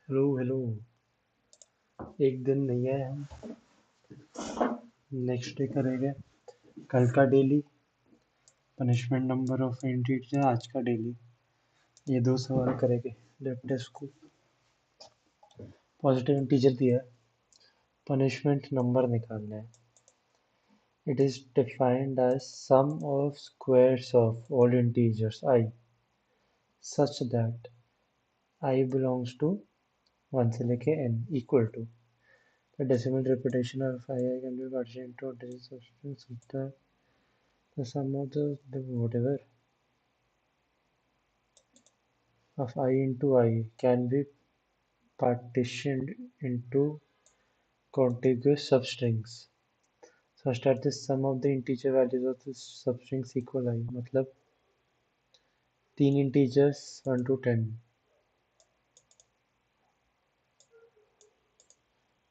Hello hello. एक दिन नहीं आए हम, नेक्स्ट डे करेंगे। कल का daily, punishment number of integer आज का डेली। ये दो सवाल करेंगे। लेफ्ट डेस्क को पॉजिटिव इंटीजर दिया है, पनिशमेंट नंबर निकालना है। It is defined as sum of squares of all integers i such that i belongs to 1 से लेके n equal to the decimal representation of i can be partitioned into integer substring such that the sum of the whatever of I into I can be partitioned into contiguous substrings such that the sum of the integer values of the substrings equal I। मतलब 3 integers 1 to 10,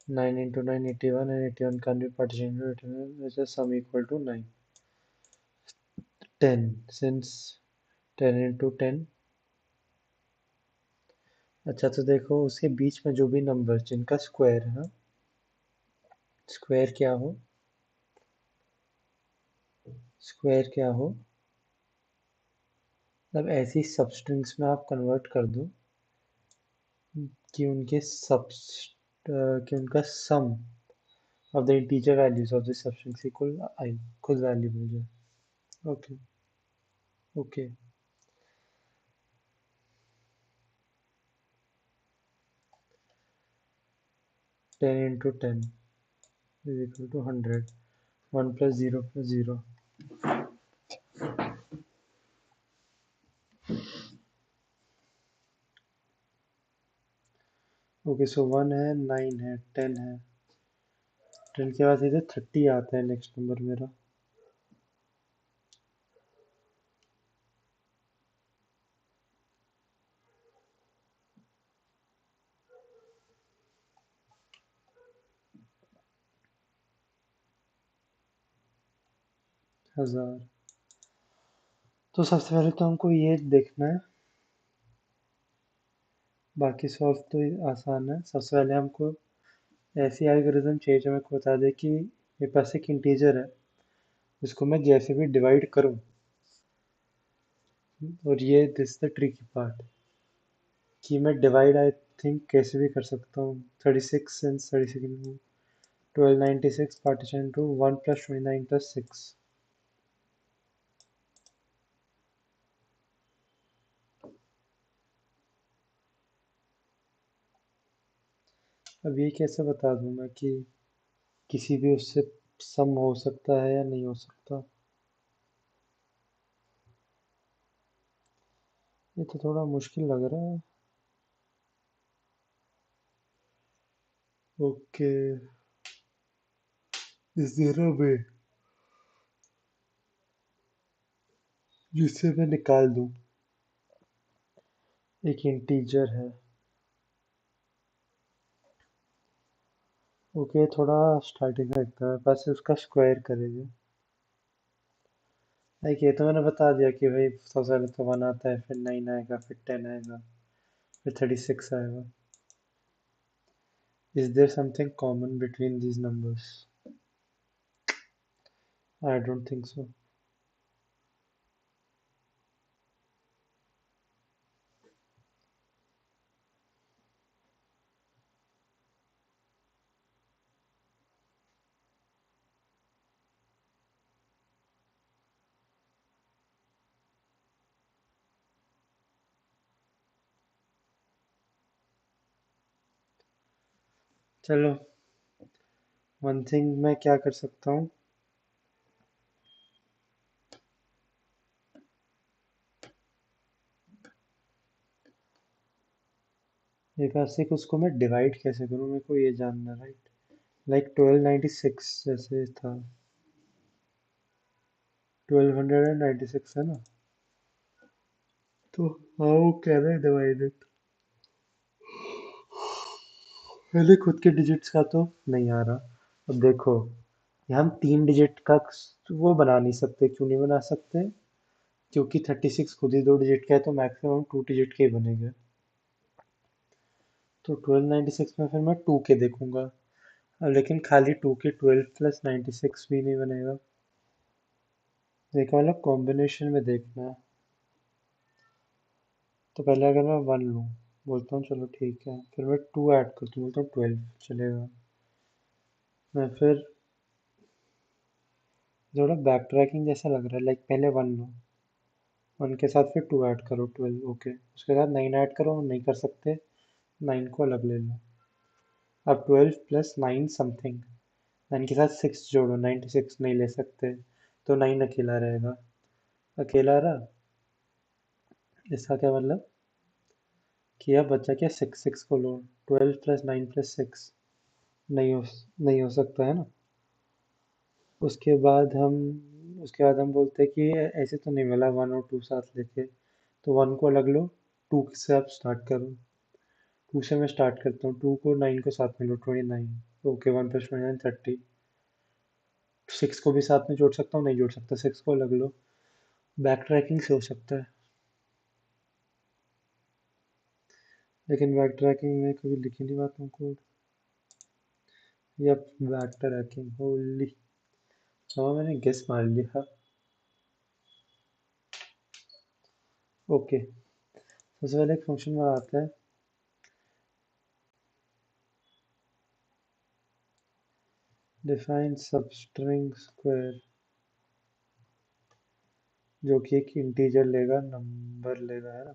9 into 9 81 and 81 can be partitioned into 81 with a sum equal to 9, 10 since 10 into 10। अच्छा तो देखो उसके बीच में जो भी number जिनका square है ना, स्क्वायर क्या हो, स्क्वायर क्या हो, मतलब ऐसी सबस्ट्रिंग्स में आप कन्वर्ट कर दो कि उनके कि उनका sum of the integer values of the substrings equal i, खुद वैल्यू मिल जाए। Okay okay. 10 into 10 is equal to 100, 1 plus 0 plus 0। Okay so 1 है, 9 है, 10 है, 10 के बाद सीधे 30 आता है नेक्स्ट नंबर मेरा। हजार। तो सबसे पहले तो हमको ये देखना है, बाकी सॉल्व तो आसान है। सबसे पहले हमको ऐसी एल्गोरिथम चाहिए जो मेरे को बता दे कि मेरे पास एक इंटीजर है, उसको मैं जैसे भी डिवाइड करूं, और ये दिस द ट्रिकी पार्ट कि मैं डिवाइड आई थिंक कैसे भी कर सकता हूँ। 36 since 36 1296 partition to 1 plus 29 plus 6। अब ये कैसे बता दूं मैं कि किसी भी उससे सम हो सकता है या नहीं हो सकता। ये तो थोड़ा मुश्किल लग रहा है। ओके, इस जीरो में जिससे मैं निकाल दूं एक इंटीजर है। ओके थोड़ा स्टार्टिंग में लगता है, बस उसका स्क्वायर करेंगे। लाइक ये तो मैंने बता दिया कि भाई सबसे पहले तो 1 आता है, फिर 9 आएगा, फिर 10 आएगा, फिर 36 आएगा। Is there something common between these numbers? I don't think so. चलो, वन थिंग मैं क्या कर सकता हूँ, मेरे पास एक उसको मैं डिवाइड कैसे करूँ, मेरे को ये जानना, राइट। लाइक 1296 जैसे था, 1296 है ना, तो how can I divide it. पहले खुद के डिजिट्स का तो नहीं आ रहा। अब देखो, ये हम 3 डिजिट का वो बना नहीं सकते। क्यों नहीं बना सकते? क्योंकि 36 खुद ही 2 डिजिट का है, तो मैक्सिमम 2 डिजिट के ही बनेंगे। तो 1296 में फिर मैं 2 के देखूंगा। अब लेकिन खाली 2 के 12 + 96 भी नहीं बनेगा। देखो मतलब कॉम्बिनेशन में देखना है। तो पहले अगर मैं 1 लूँ, बोलता हूँ चलो ठीक है, फिर मैं 2 ऐड करता हूँ, बोलता हूँ 12 चलेगा। मैं फिर थोड़ा बैक ट्रैकिंग जैसा लग रहा है, लाइक पहले 1 लो, 1 के साथ फिर 2 ऐड करो 12, ओके, उसके साथ 9 ऐड करो, नहीं कर सकते, 9 को अलग ले लो। अब 12 + 9 समथिंग, 9 के साथ 6 जोड़ो, 96 नहीं ले सकते, तो 9 अकेला रहेगा। अकेला रहा, इसका क्या मतलब कि अब बचा क्या, 6, 6 को लो, 12 + 9 + 6, नहीं हो नहीं हो सकता है ना। उसके बाद हम उसके बाद हम बोलते हैं कि ऐसे तो नहीं मिला 1 और 2 साथ लेके, तो 1 को अलग लो, 2 से आप स्टार्ट करो। 2 से मैं स्टार्ट करता हूँ, 2 को 9 को साथ में लो, 29, ओके, 1 + 29 30। 6 को भी साथ में जोड़ सकता हूँ, नहीं जोड़ सकता, 6 को अलग लो। बैक ट्रैकिंग से हो सकता है, लेकिन बैक ट्रैकिंग में कभी लिखी नहीं बात कोड। या बैक ट्रैकिंग, होली, हाँ मैंने गेस मार लिया। ओके, सबसे पहले एक फंक्शन में आता है डिफाइन सब स्ट्रिंग स्क्वायर, जो कि एक इंटीजर लेगा, नंबर लेगा, है ना,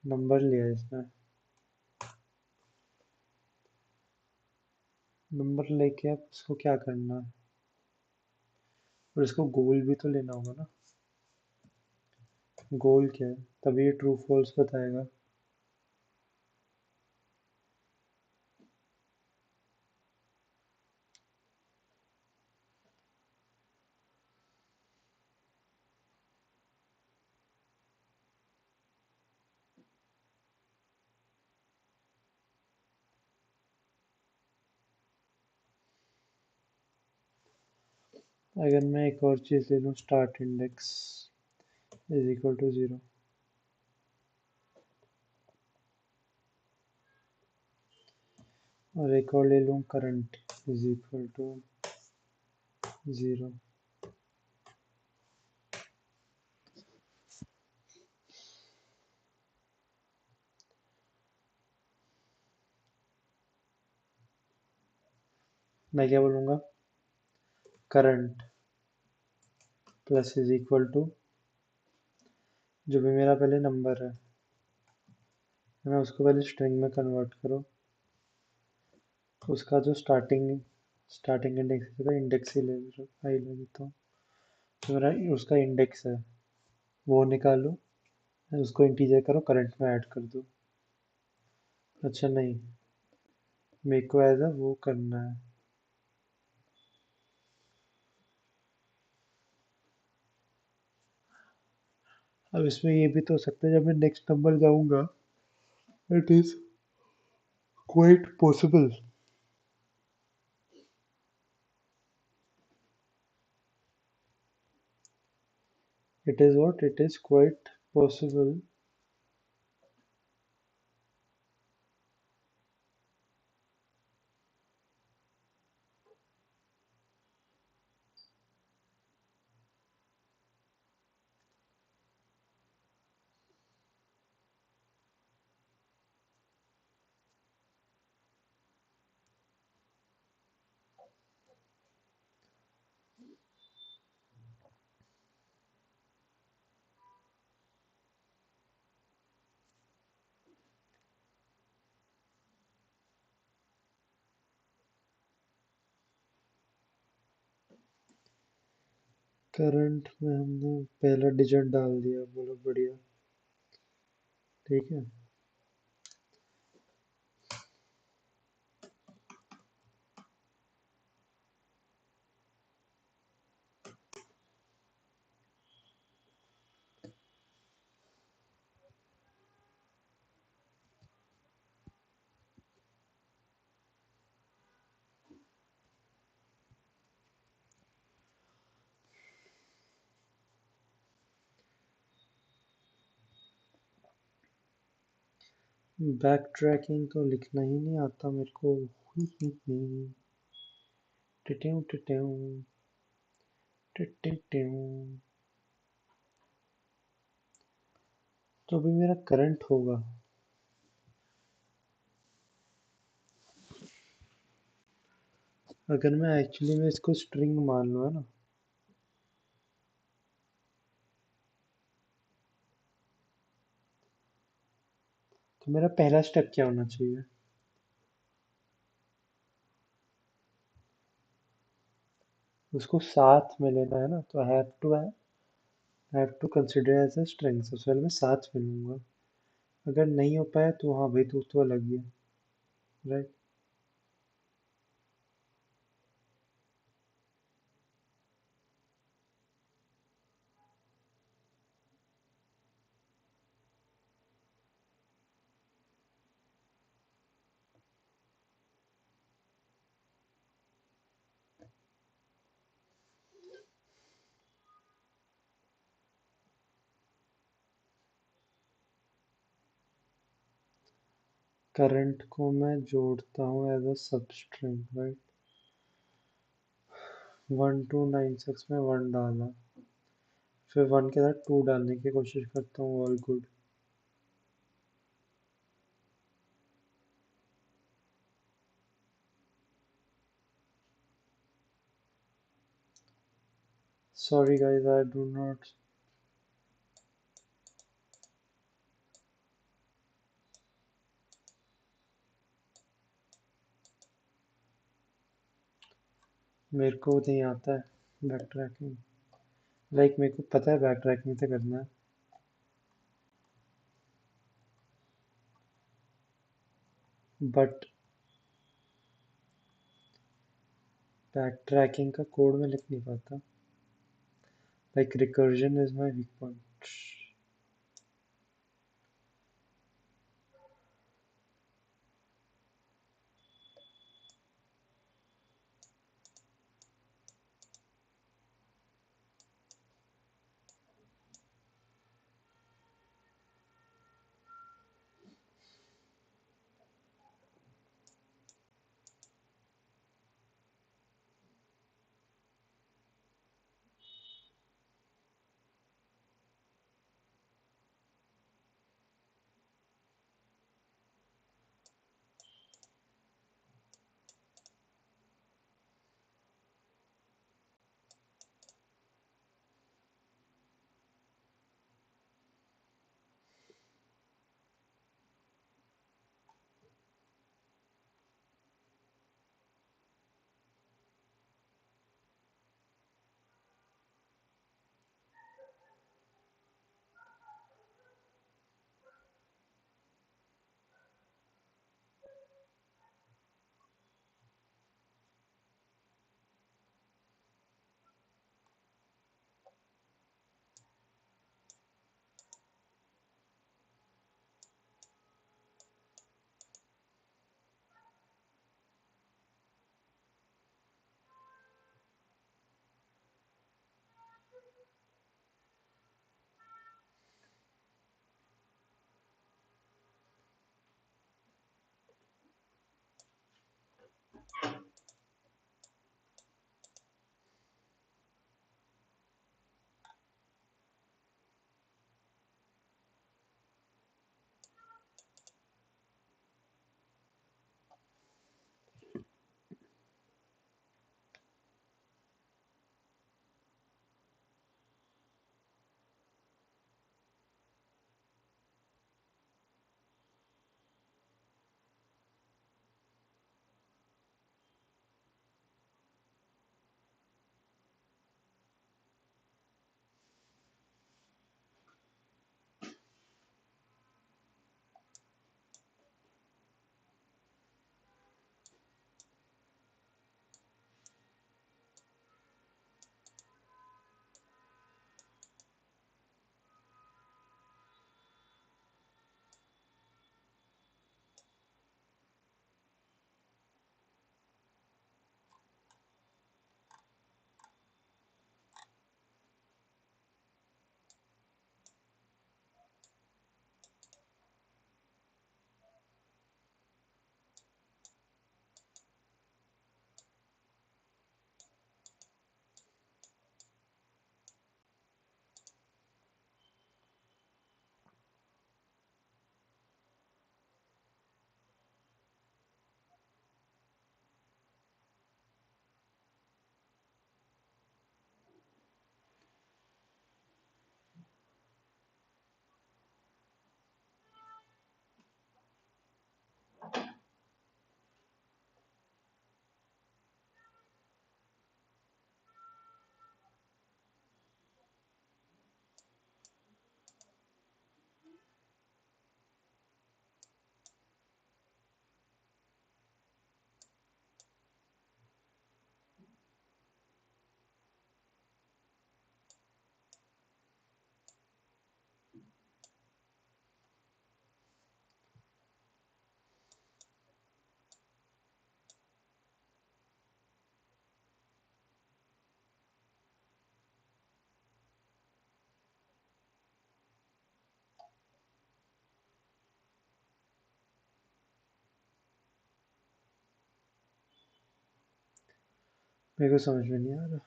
नंबर लिया है इसमें। नंबर लेके आप उसको क्या करना है, और इसको गोल भी तो लेना होगा ना। गोल क्या है, तभी ये ट्रू फॉल्स बताएगा। अगर मैं एक और चीज़ ले लूँ, start index is equal to 0, और एक और ले लूँ, करंट इज इक्वल टू 0, मैं क्या बोलूँगा, current plus is equal to, जो भी मेरा पहले नंबर है ना, उसको पहले स्ट्रिंग में कन्वर्ट करो, उसका जो स्टार्टिंग इंडेक्स है, इंडेक्स ही ले लेता हूँ, जो मेरा उसका इंडेक्स है वो निकालो, उसको इंटीजर करो, करंट में ऐड कर दो। अच्छा नहीं, मेरे को एज वो करना है। अब इसमें ये भी तो हो सकता है, जब मैं नेक्स्ट नंबर जाऊंगा, it is quite possible, it is quite possible current में हमने पहला डिजिट डाल दिया, बोलो बढ़िया, ठीक है। बैक ट्रैकिंग तो लिखना ही नहीं आता मेरे को। टिट्यू टिट्यू टिट्यू। तो अभी मेरा करंट होगा। अगर मैं एक्चुअली में इसको स्ट्रिंग मान लूँ, है ना, तो मेरा पहला स्टेप क्या होना चाहिए? उसको साथ में लेना है ना, तो have to consider as a string. सबसे पहले मैं साथ में लूंगा। अगर नहीं हो पाया तो हाँ भाई, तो अलग ही है। राइट। करंट को मैं जोड़ता हूँ एज अ सब स्ट्रिंग। राइट। 1296 में 1 डाला, फिर 1 के साथ 2 डालने की कोशिश करता हूँ। All good. Sorry guys, I do not. मेरे को नहीं आता है बैक ट्रैकिंग। लाइक मेरे को पता है बैक ट्रैकिंग से करना है, बट बैक ट्रैकिंग का कोड में लिख नहीं पाता। Like recursion is my weak point. मेरे को समझ में नहीं आ रहा,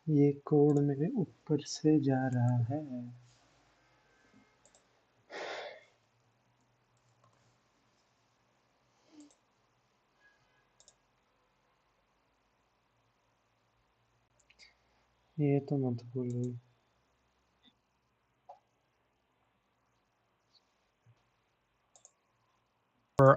ये कोड मेरे ऊपर से जा रहा है। ये तो मत बोलो।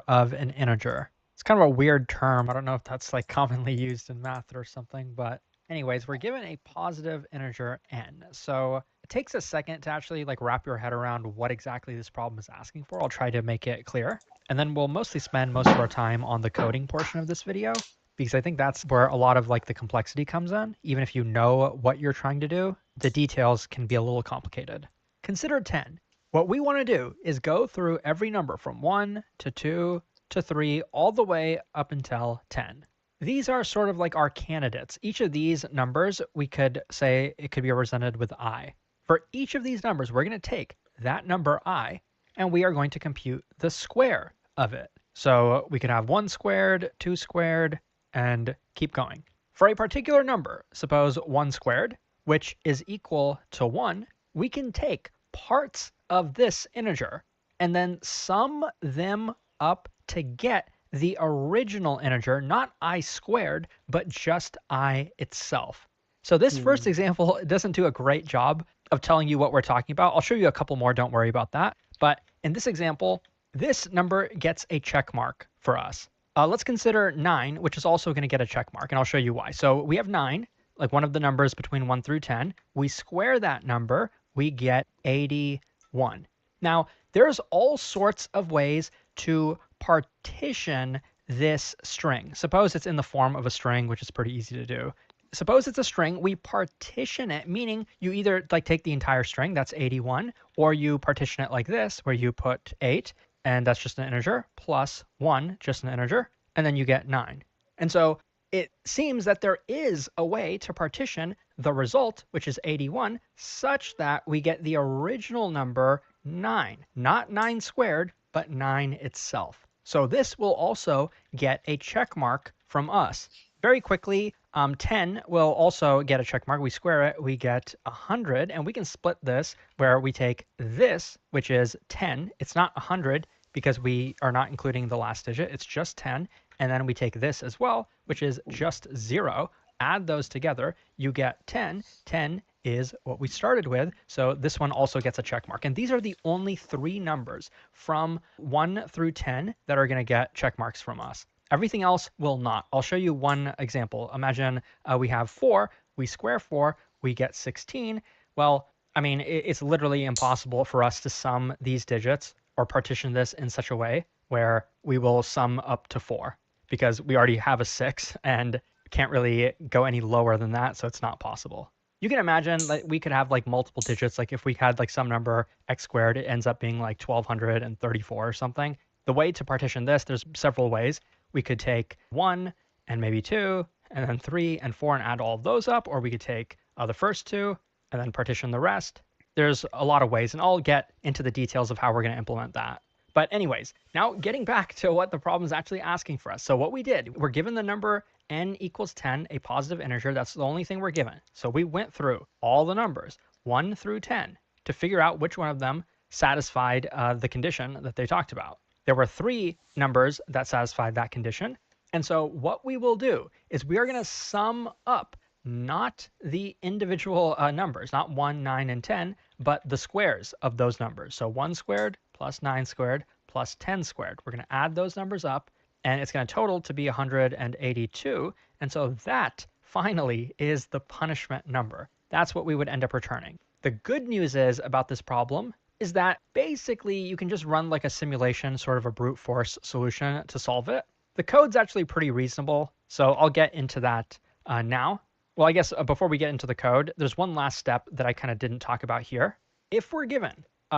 Of an integer. It's kind of a weird term. I don't know if that's like commonly used in math or something, but anyways, we're given a positive integer n. So it takes a second to actually like wrap your head around what exactly this problem is asking for. I'll try to make it clear. And then we'll mostly spend most of our time on the coding portion of this video, because I think that's where a lot of like the complexity comes in. Even if you know what you're trying to do, the details can be a little complicated. Consider 10. What we want to do is go through every number from 1 to 2 to 3 all the way up until 10. These are sort of like our candidates. Each of these numbers, we could say it could be represented with I. For each of these numbers, we're going to take that number I and we are going to compute the square of it. So we could have 1 squared, 2 squared, and keep going. For a particular number, suppose 1 squared, which is equal to 1, we can take parts of this integer and then sum them up to get the original integer, not I squared, but just I itself. So this first example doesn't do a great job of telling you what we're talking about. I'll show you a couple more, don't worry about that. But in this example, this number gets a check mark for us. Let's consider 9, which is also going to get a check mark, and I'll show you why. So we have 9, like one of the numbers between 1 through 10. We square that number, we get 81. Now, there's all sorts of ways to partition this string. Suppose it's in the form of a string, which is pretty easy to do. Suppose it's a string, we partition it, meaning you either like take the entire string, that's 81, or you partition it like this, where you put 8, and that's just an integer, plus 1, just an integer, and then you get 9. And so it seems that there is a way to partition the result, which is 81, such that we get the original number 9. Not 9 squared, but 9 itself. So this will also get a check mark from us. Very quickly, 10 will also get a check mark. We square it, we get 100, and we can split this where we take this, which is 10. It's not 100 because we are not including the last digit. It's just 10. And then we take this as well, which is just 0. Add those together, you get 10. 10 is what we started with, so this one also gets a check mark. And these are the only 3 numbers from 1 through 10 that are going to get check marks from us. Everything else will not. I'll show you one example. Imagine we have 4, we square 4, we get 16. Well, I mean, it's literally impossible for us to sum these digits or partition this in such a way where we will sum up to 4, because we already have a 6 and can't really go any lower than that, so it's not possible. You can imagine like we could have like multiple digits. Like if we had like some number x squared, it ends up being like 1234 or something. The way to partition this, there's several ways. We could take 1 and maybe 2 and then 3 and 4 and add all of those up, or we could take the first 2 and then partition the rest. There's a lot of ways, and I'll get into the details of how we're going to implement that. But anyways, now getting back to what the problem is actually asking for us. So what we did, we're given the number n equals 10, a positive integer. That's the only thing we're given. So we went through all the numbers, 1 through 10, to figure out which one of them satisfied the condition that they talked about. There were 3 numbers that satisfied that condition. And so what we will do is we are going to sum up not the individual numbers, not 1, 9, and 10, but the squares of those numbers. So 1 squared plus 9 squared plus 10 squared. We're going to add those numbers up, and it's going to total to be 182. And so that finally is the punishment number. That's what we would end up returning. The good news is about this problem is that basically you can just run like a simulation, sort of a brute force solution to solve it. The code's actually pretty reasonable, so I'll get into that now. Well, I guess before we get into the code, there's one last step that I kind of didn't talk about here. If we're given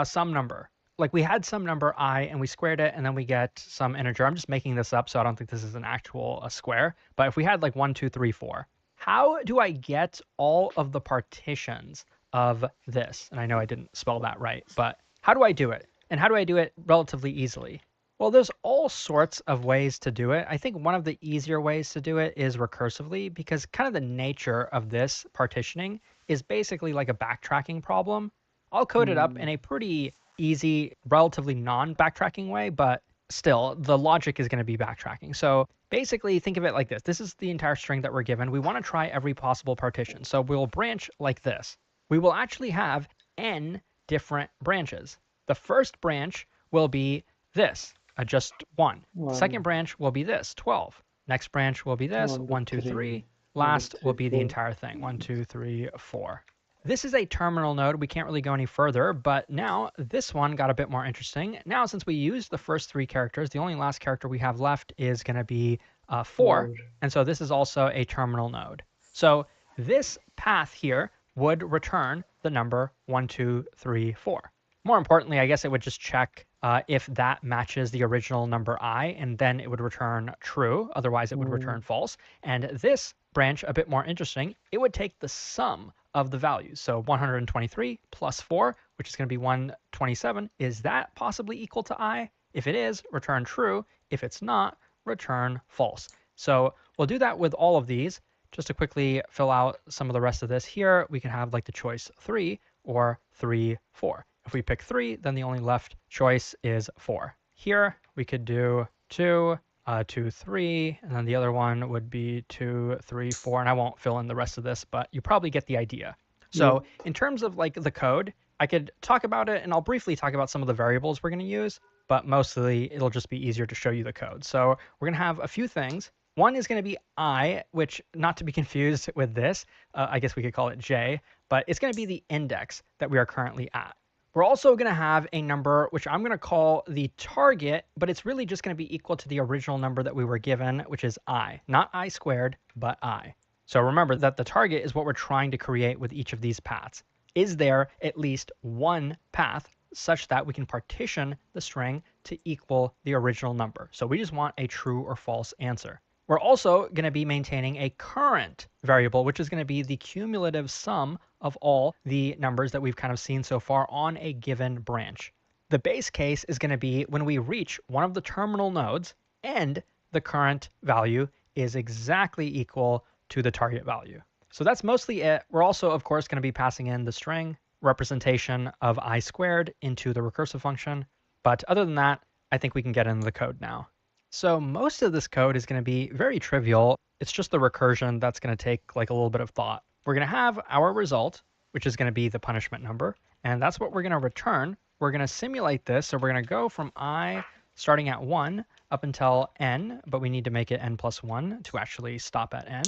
some number, like we had some number I and we squared it and then we get some integer. I'm just making this up, so I don't think this is an actual square. But if we had like 1, 2, 3, 4, how do I get all of the partitions of this? And I know I didn't spell that right, but how do I do it? And how do I do it relatively easily? Well, there's all sorts of ways to do it. I think one of the easier ways to do it is recursively because kind of the nature of this partitioning is basically like a backtracking problem. I'll code it up in Hmm. a pretty easy, relatively non-backtracking way, but still the logic is going to be backtracking. So basically think of it like this. This is the entire string that we're given. We want to try every possible partition. So we'll branch like this. We will actually have n different branches. The first branch will be this, just 1. The second One, branch will be this, 12. Next branch will be this, one to 1, 2, 3. three, one to Last will three, be the four. entire thing, 1, 2, 3, 4. This is a terminal node. We can't really go any further, but now this one got a bit more interesting. Now, since we used the first 3 characters, the only last character we have left is going to be 4. Four. And so this is also a terminal node. So this path here would return the number 1, 2, 3, 4. More importantly, I guess it would just check if that matches the original number I, and then it would return true. Otherwise, it would Hmm. return false. And this branch, a bit more interesting, it would take the sum of the values. So 123 plus 4, which is going to be 127, is that possibly equal to I? If it is, return true. If it's not, return false. So we'll do that with all of these. Just to quickly fill out some of the rest of this here, we can have like the choice 3 or 3, 4. If we pick 3, then the only left choice is 4. Here we could do 2, 2, 3, and then the other one would be 2, 3, 4, and I won't fill in the rest of this, but you probably get the idea. So Yep. in terms of like the code, I could talk about it, and I'll briefly talk about some of the variables we're going to use, but mostly it'll just be easier to show you the code. So we're going to have a few things. One is going to be I, which, not to be confused with this, I guess we could call it J, but it's going to be the index that we are currently at. We're also going to have a number, which I'm going to call the target, but it's really just going to be equal to the original number that we were given, which is I. Not I squared, but I. So remember that the target is what we're trying to create with each of these paths. Is there at least one path such that we can partition the string to equal the original number? So we just want a true or false answer. We're also going to be maintaining a current variable, which is going to be the cumulative sum of all the numbers that we've kind of seen so far on a given branch. The base case is going to be when we reach one of the terminal nodes and the current value is exactly equal to the target value. So that's mostly it. We're also, of course, going to be passing in the string representation of I squared into the recursive function. But other than that, I think we can get into the code now. So most of this code is going to be very trivial. It's just the recursion that's going to take like a little bit of thought. We're going to have our result, which is going to be the punishment number, and that's what we're going to return. We're going to simulate this, so we're going to go from I starting at 1 up until n, but we need to make it n plus 1 to actually stop at n.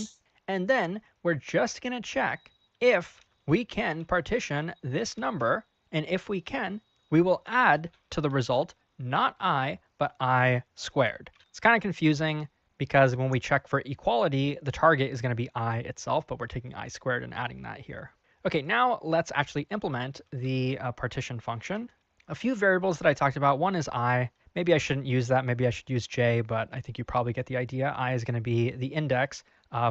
And then we're just going to check if we can partition this number, and if we can, we will add to the result not I, but I squared. It's kind of confusing because when we check for equality, the target is going to be I itself, but we're taking I squared and adding that here. Okay, now let's actually implement the partition function. A few variables that I talked about. One is I. Maybe I shouldn't use that. Maybe I should use J, but I think you probably get the idea. I is going to be the index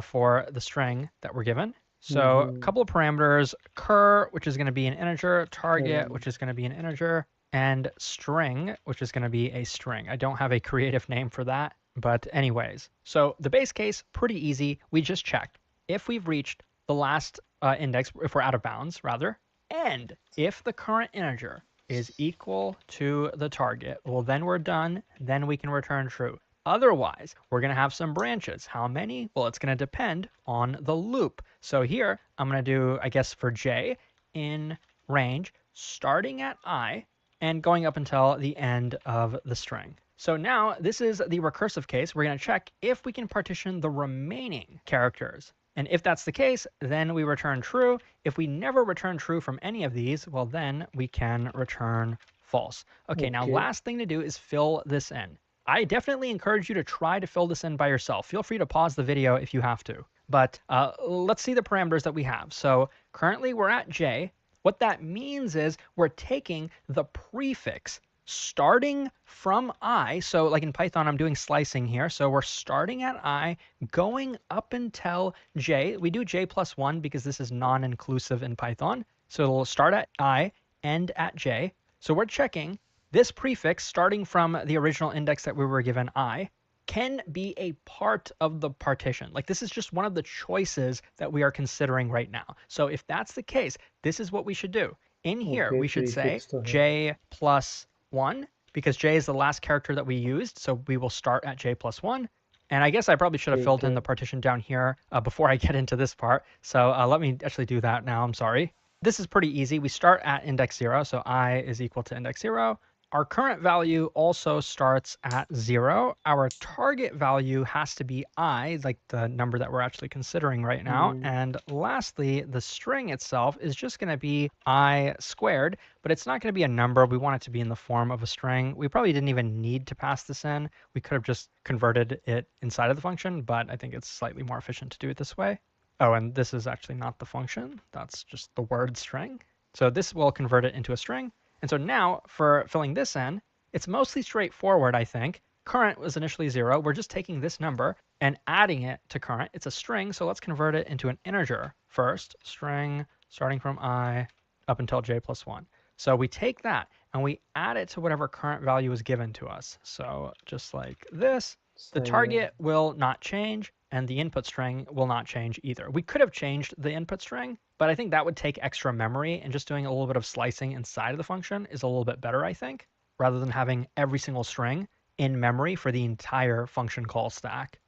for the string that we're given. So a Mm-hmm. couple of parameters, cur, which is going to be an integer, target, Okay. which is going to be an integer, and string, which is going to be a string. I don't have a creative name for that, but anyways. So the base case, pretty easy. We just checked if we've reached the last index, if we're out of bounds, rather, and if the current integer is equal to the target, well, then we're done. Then we can return true. Otherwise, we're going to have some branches. How many? Well, it's going to depend on the loop. So here, I'm going to do, I guess, for j, in range, starting at I, and going up until the end of the string. So now this is the recursive case. We're going to check if we can partition the remaining characters. And if that's the case, then we return true. If we never return true from any of these, well, then we can return false. Okay, now Okay. last thing to do is fill this in. I definitely encourage you to try to fill this in by yourself. Feel free to pause the video if you have to. But let's see the parameters that we have. So currently we're at j. What that means is we're taking the prefix starting from I. So like in Python, I'm doing slicing here. So we're starting at I, going up until j. We do j plus 1 because this is non-inclusive in Python. So it'll start at I, end at j. So we're checking This prefix, starting from the original index that we were given I, can be a part of the partition. Like this is just one of the choices that we are considering right now. So if that's the case, this is what we should do. In here, okay we should say prefix तो है j plus 1, because j is the last character that we used, so we will start at j plus 1. And I guess I probably should have ठीक filled in है the partition down here before I get into this part. So let me actually do that now. I'm sorry. This is pretty easy. We start at index 0, so I is equal to index 0. Our current value also starts at 0. Our target value has to be I, like the number that we're actually considering right now. And lastly, the string itself is just going to be I squared, but it's not going to be a number. We want it to be in the form of a string. We probably didn't even need to pass this in. We could have just converted it inside of the function, but I think it's slightly more efficient to do it this way. Oh, and this is actually not the function. That's just the word string. So this will convert it into a string. And so now for filling this in, it's mostly straightforward, I think. Current was initially 0. We're just taking this number and adding it to current. It's a string, so let's convert it into an integer first. String starting from I up until j plus 1. So we take that and we add it to whatever current value is given to us. So just like this, the सही है target will not change and the input string will not change either. We could have changed the input string, but I think that would take extra memory, and just doing a little bit of slicing inside of the function is a little bit better, I think, rather than having every single string in memory for the entire function call stack.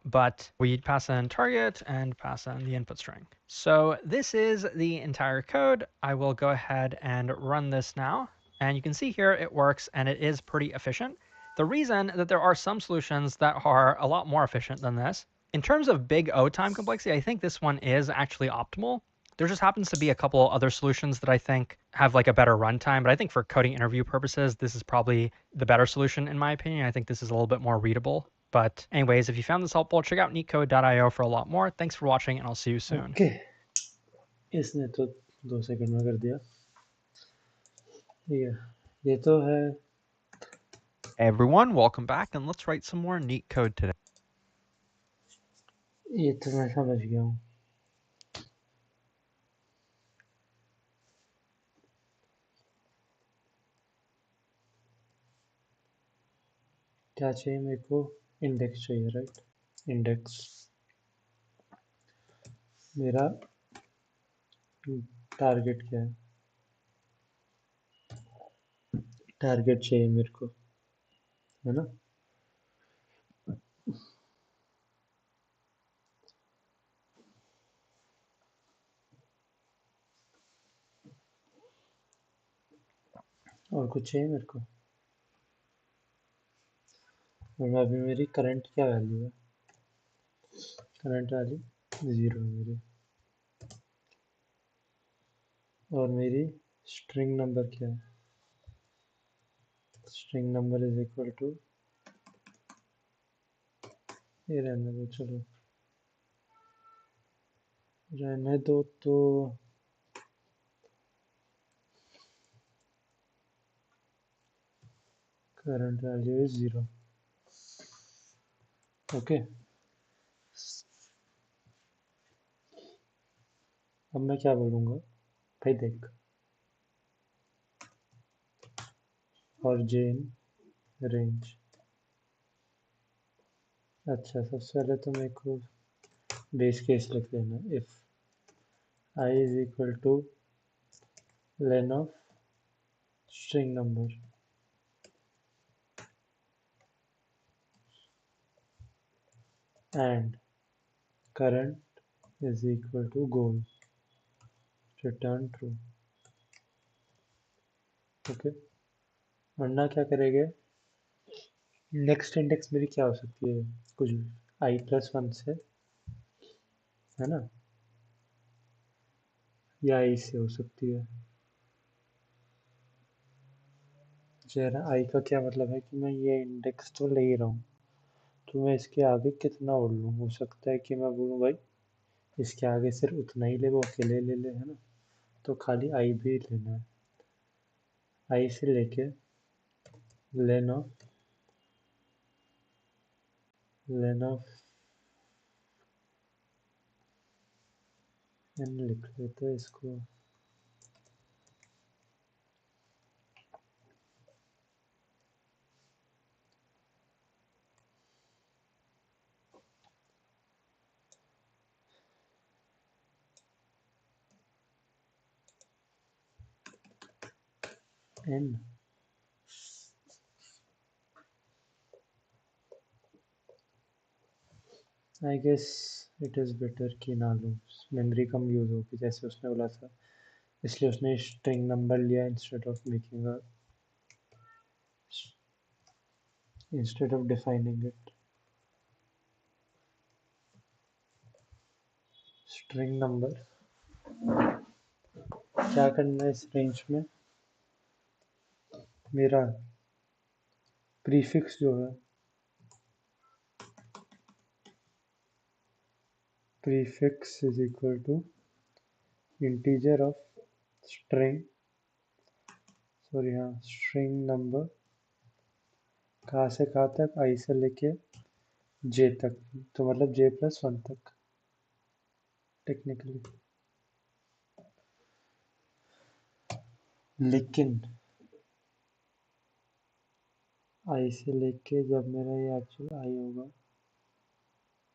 But we pass in target and pass in the input string. So this is the entire code. I will go ahead and run this now. And you can see here it works and it is pretty efficient. The reason that there are some solutions that are a lot more efficient than this, in terms of big O time complexity, I think this one is actually optimal. There just happens to be a couple other solutions that I think have like a better runtime, but I think for coding interview purposes, this is probably the better solution in my opinion. I think this is a little bit more readable. But anyways, if you found this helpful, check out neetcode.io for a lot more. Thanks for watching, and I'll see you soon. Okay इसने तो 2 second में कर दिया ये तो है Hey everyone, welcome back, and let's write some more Neetcode today. ये तो मैं समझ गया हूँ क्या चाहिए मेरे को इंडेक्स चाहिए राइट इंडेक्स मेरा टारगेट क्या है टारगेट चाहिए मेरे को है ना और कुछ चाहिए मेरे को और अभी मेरी करंट क्या वैल्यू है करंट वैल्यू 0 है मेरी और मेरी स्ट्रिंग नंबर क्या है string number is equal to ये रहने दो चलो रहने दो तो करंट वैल्यू इज 0 ओके अब मैं क्या बोलूँगा भाई देख और जे इन रेंज अच्छा सबसे पहले तो मेरे को बेस केस लिख देना if I is equal two lane of string number and current is equal to goal return true okay वरना क्या करेंगे नेक्स्ट इंडेक्स मेरी क्या हो सकती है कुछ i+1 से है ना या i से हो सकती है जरा i का क्या मतलब है कि मैं ये इंडेक्स तो ले ही रहा हूँ तो मैं इसके आगे कितना और लूँ हो सकता है कि मैं बोलूँ भाई इसके आगे सिर्फ उतना ही ले वो अकेले ले ले है ना तो खाली i भी लेना है i से लेके लेन ऑफ एन लिख लेते हैं इसको n. I guess it is better कि ना लो, मेमोरी कम यूज़ होगी जैसे उसने बोला था, इसलिए उसने स्ट्रिंग नंबर लिया instead of defining it. String number क्या करना है इस रेंज में, मेरा प्रीफिक्स जो है, prefix is equal to integer of string, sorry हाँ, स्ट्रिंग नंबर कहाँ से कहाँ तक, आई से लेके जे तक, तो मतलब j+1 तक टेक्निकली। लेकिन आई से लेके जब मेरा ये एक्चुअल आई होगा,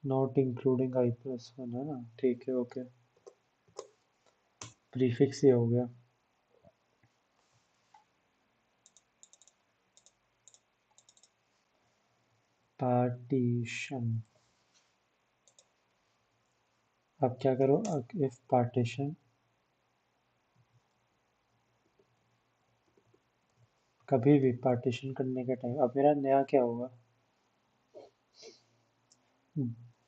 नॉट इंक्लूडिंग i+1 है ना, ठीक है ओके, प्रीफिक्स ये हो गया। पार्टीशन, अब क्या करो, इफ पार्टीशन, कभी भी पार्टीशन करने के टाइम, अब मेरा नया क्या होगा,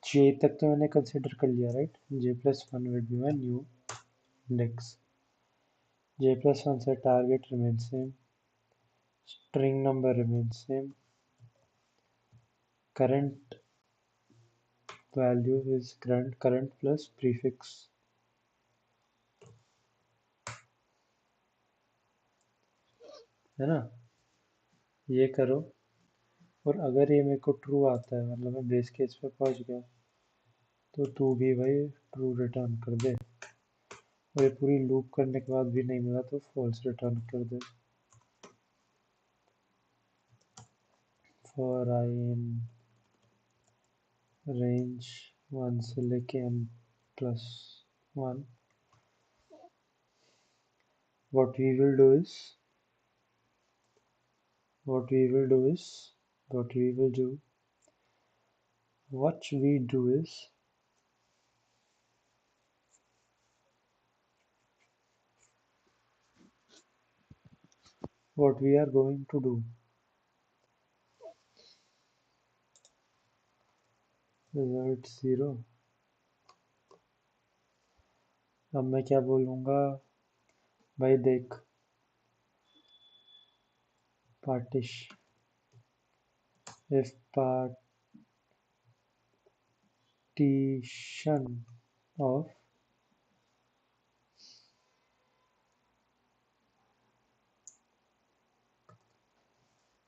जे तक तो मैंने कंसिडर कर लिया right, j+1 will be my new index, j+1 से target remain same, string number remain same, current value is current plus prefix, है ना, ये करो, और अगर ये मेरे को ट्रू आता है, मतलब मैं बेस केस पे पहुंच गया, तो तू भी भाई ट्रू रिटर्न कर दे, और ये पूरी लूप करने के बाद भी नहीं मिला तो फॉल्स रिटर्न कर दे। फॉर आई इन रेंज 1 से लेके n+1, what we will do is what we will do is what we will do what we do is what we are going to do, result 0। अब मैं क्या बोलूँगा, भाई देख, पार्टिश if partition of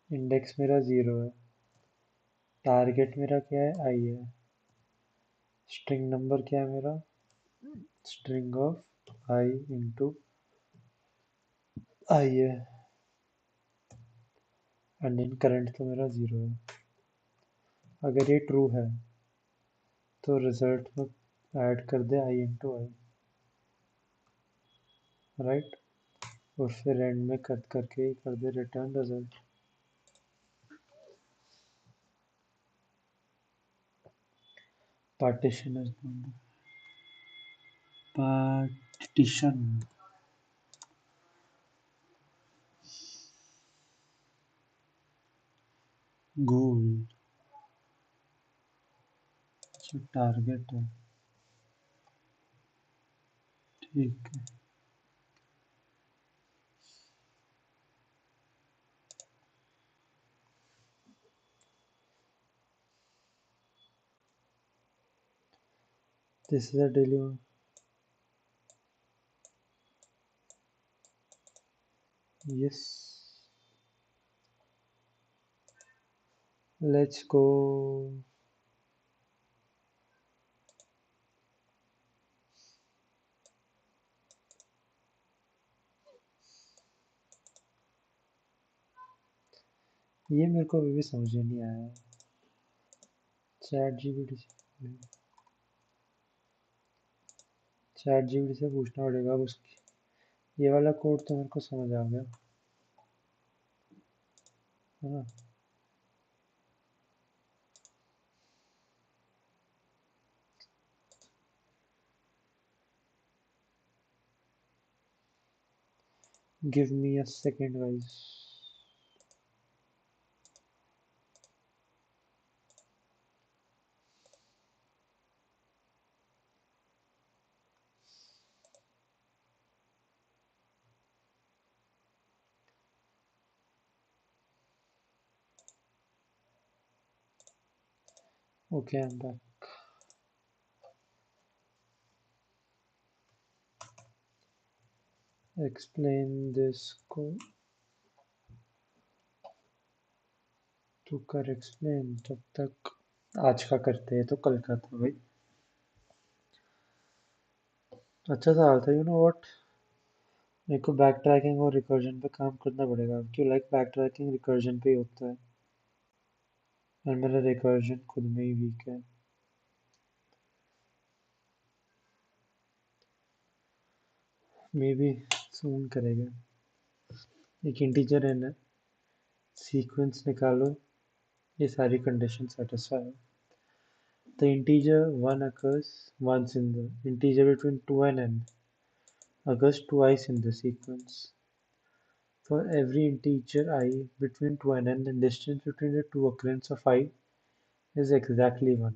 index मेरा 0 है, टारगेट मेरा क्या है, आई है, स्ट्रिंग नंबर क्या है मेरा, स्ट्रिंग ऑफ आई इंटू आई है, एंड इन करंट तो मेरा 0 है। अगर ये ट्रू है तो रिजल्ट में ऐड कर दे आई इंटू आई, राइट, और फिर एंड में कट करके ही कर दे return result. Partition is partition goal, जो टारगेट है, ठीक है, this is a daily, yes, let's go. ये मेरे को अभी भी समझ में नहीं आया, चैट जीपीटी से पूछना पड़ेगा अब उसकी, ये वाला कोड तो मेरे को समझ आ गया, है ना? Give me a second, guys. Okay, I'm back. Explain this code. तू कर explain तब तक आज का करते हैं तो कल का था भाई। अच्छा सवाल था, यू नो व्हाट, मेरे को बैक ट्रैकिंग और रिकर्जन पे काम करना पड़ेगा क्यों, लाइक बैक ट्रैकिंग रिकर्जन पे ही होता है और मेरा रिकर्जन खुद में ही वीक है। मे बी सून करेगा। एक इंटीजर है ना, सीक्वेंस निकालो, ये सारी कंडीशन सेटिस्फाई है। The integer 1 occurs once in the integer between 2 and n occurs twice in the sequence. For every integer I between 2 and n, the distance between the two occurrences of I is exactly 1.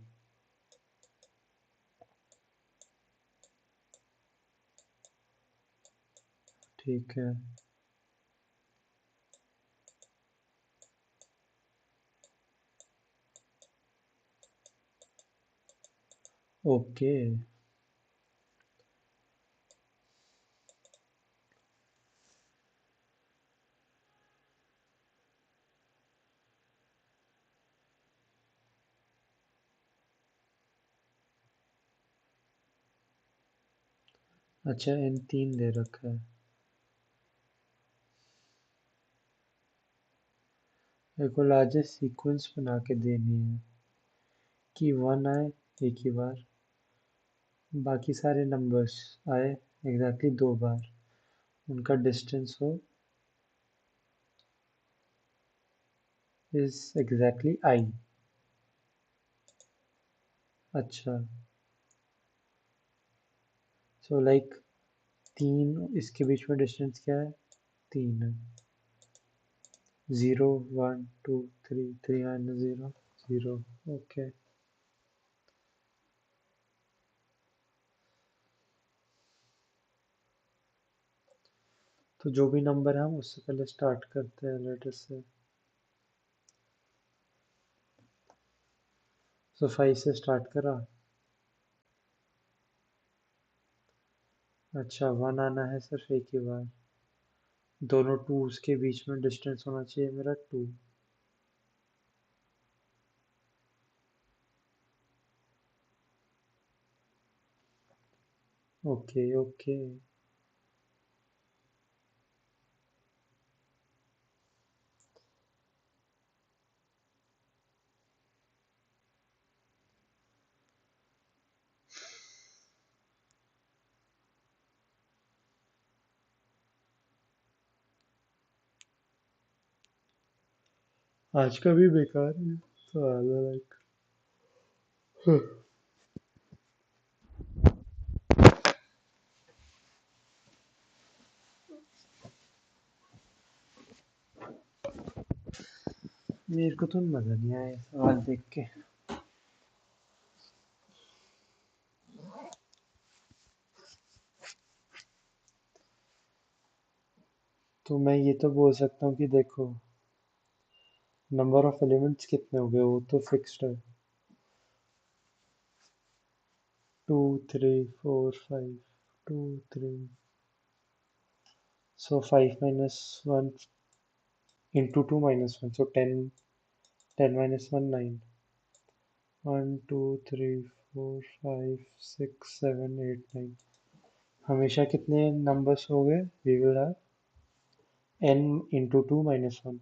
ठीक है। Okay. अच्छा, n 3 दे रखा है। मेरे को largest sequence बना के देनी है कि 1 आए एक ही बार, बाकी सारे नंबर्स आए एग्जैक्टली 2 बार, उनका डिस्टेंस हो इज एग्जैक्टली I। अच्छा, सो लाइक 3 इसके बीच में डिस्टेंस क्या है, 3 है। 0 1 2 3, 3 माइनस 0 0। ओके, तो जो भी नंबर है हम उससे पहले स्टार्ट करते हैं लेटर से। सो 5 से स्टार्ट करा। अच्छा, 1 आना है सिर्फ एक ही बार, दोनों 2's के बीच में डिस्टेंस होना चाहिए मेरा 2। Okay okay. आज का भी बेकार है सवाल है लाइक। मेरे को तो मजा नहीं आया सवाल देख के। तो मैं ये तो बोल सकता हूँ कि देखो, नंबर ऑफ एलिमेंट्स कितने हो गए वो तो फिक्स्ड है, 2 3 4 5, 2 3, so 5 minus 1 into 2 minus 1, so 10, 10 minus 1 9, 1 2 3 4 5 6 7 8 9, हमेशा कितने नंबर्स हो गए, we will have n into 2 minus 1,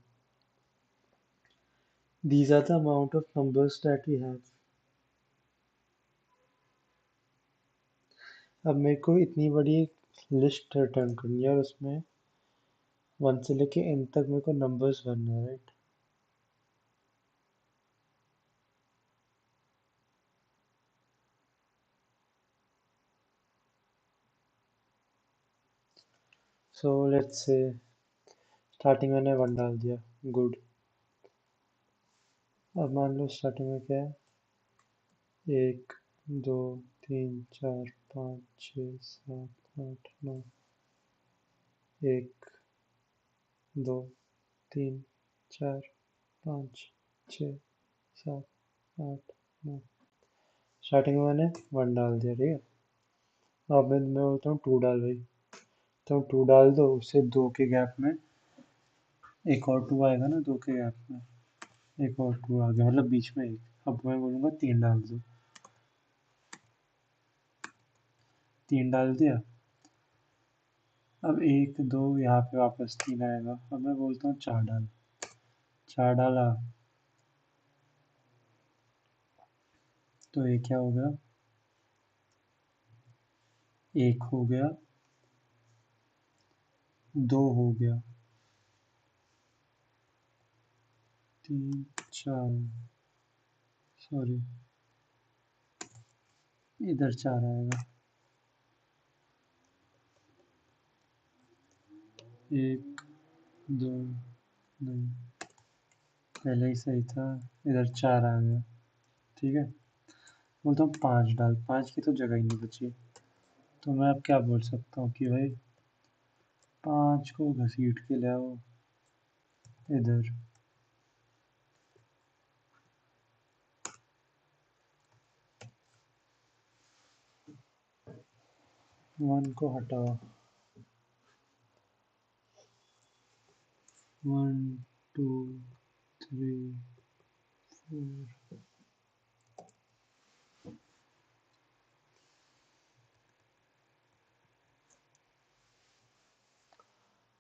these are the amount of numbers that we have। अब मेरे को इतनी बड़ी लिस्ट रिटर्न करनी है और उसमें 1 से लेके n तक मेरे को नंबर्स भरने हैं, right. So let's say starting मैंने 1 डाल दिया, गुड। अब मान लो स्टार्टिंग में क्या है, 1 2 3 4 5 6 7 8 9, 1 2 3 4 5 6 7 8 9। स्टार्टिंग में मैंने 1 डाल दिया, ठीक है। अब मैं बोलता हूँ 2 डाल भाई, तो 2 डाल दो, उससे 2 के गैप में एक और 2 आएगा ना, 2 के गैप में एक और 2 आ गया, मतलब बीच में एक। अब मैं बोलूँगा 3 डाल दो, 3 डाल दिया। अब 1 2 यहाँ पे वापस 3 आएगा। अब मैं बोलता हूँ 4 डाल, 4 डाला तो ये क्या हो गया, 1 हो गया, 2 हो गया, 3 4, सॉरी इधर 4 आएगा, 1 2 नहीं, पहले ही सही था, इधर 4 आ गया, ठीक है। बोलता हूँ 5 डाल, 5 की तो जगह ही नहीं बची। तो मैं अब क्या बोल सकता हूँ कि भाई 5 को घसीट के ले आओ इधर, 1 को हटाओ, 1 2 3 4।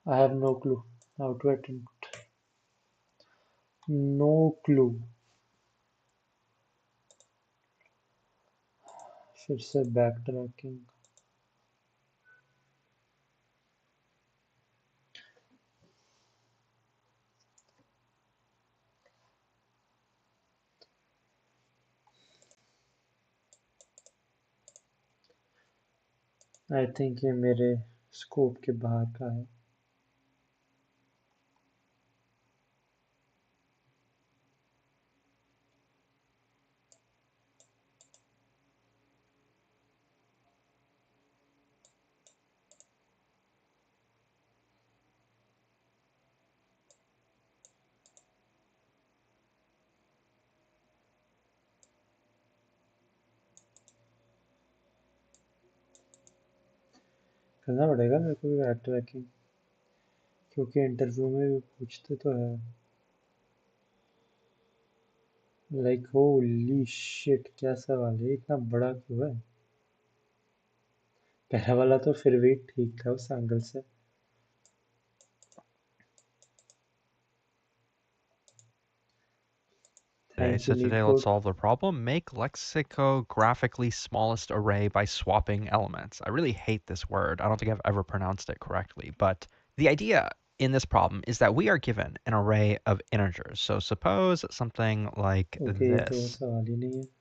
I have no clue how to attempt. No clue. फिर से बैक ट्रैकिंग। आई थिंक ये मेरे स्कोप के बाहर का है। करना पड़ेगा मेरे को भी बैक ट्रैकिंग, क्योंकि इंटरव्यू में भी पूछते तो है। लाइक होली शिट, क्या सवाल है, इतना बड़ा क्यों है। पहला वाला तो फिर भी ठीक था उस एंगल से। Thank you Today let's lead solve the problem. Make lexicographically smallest array by swapping elements. I really hate this word. I don't think I've ever pronounced it correctly, but the idea in this problem is that we are given an array of integers. So suppose something like okay, ये तो this. सवाल ही नहीं है।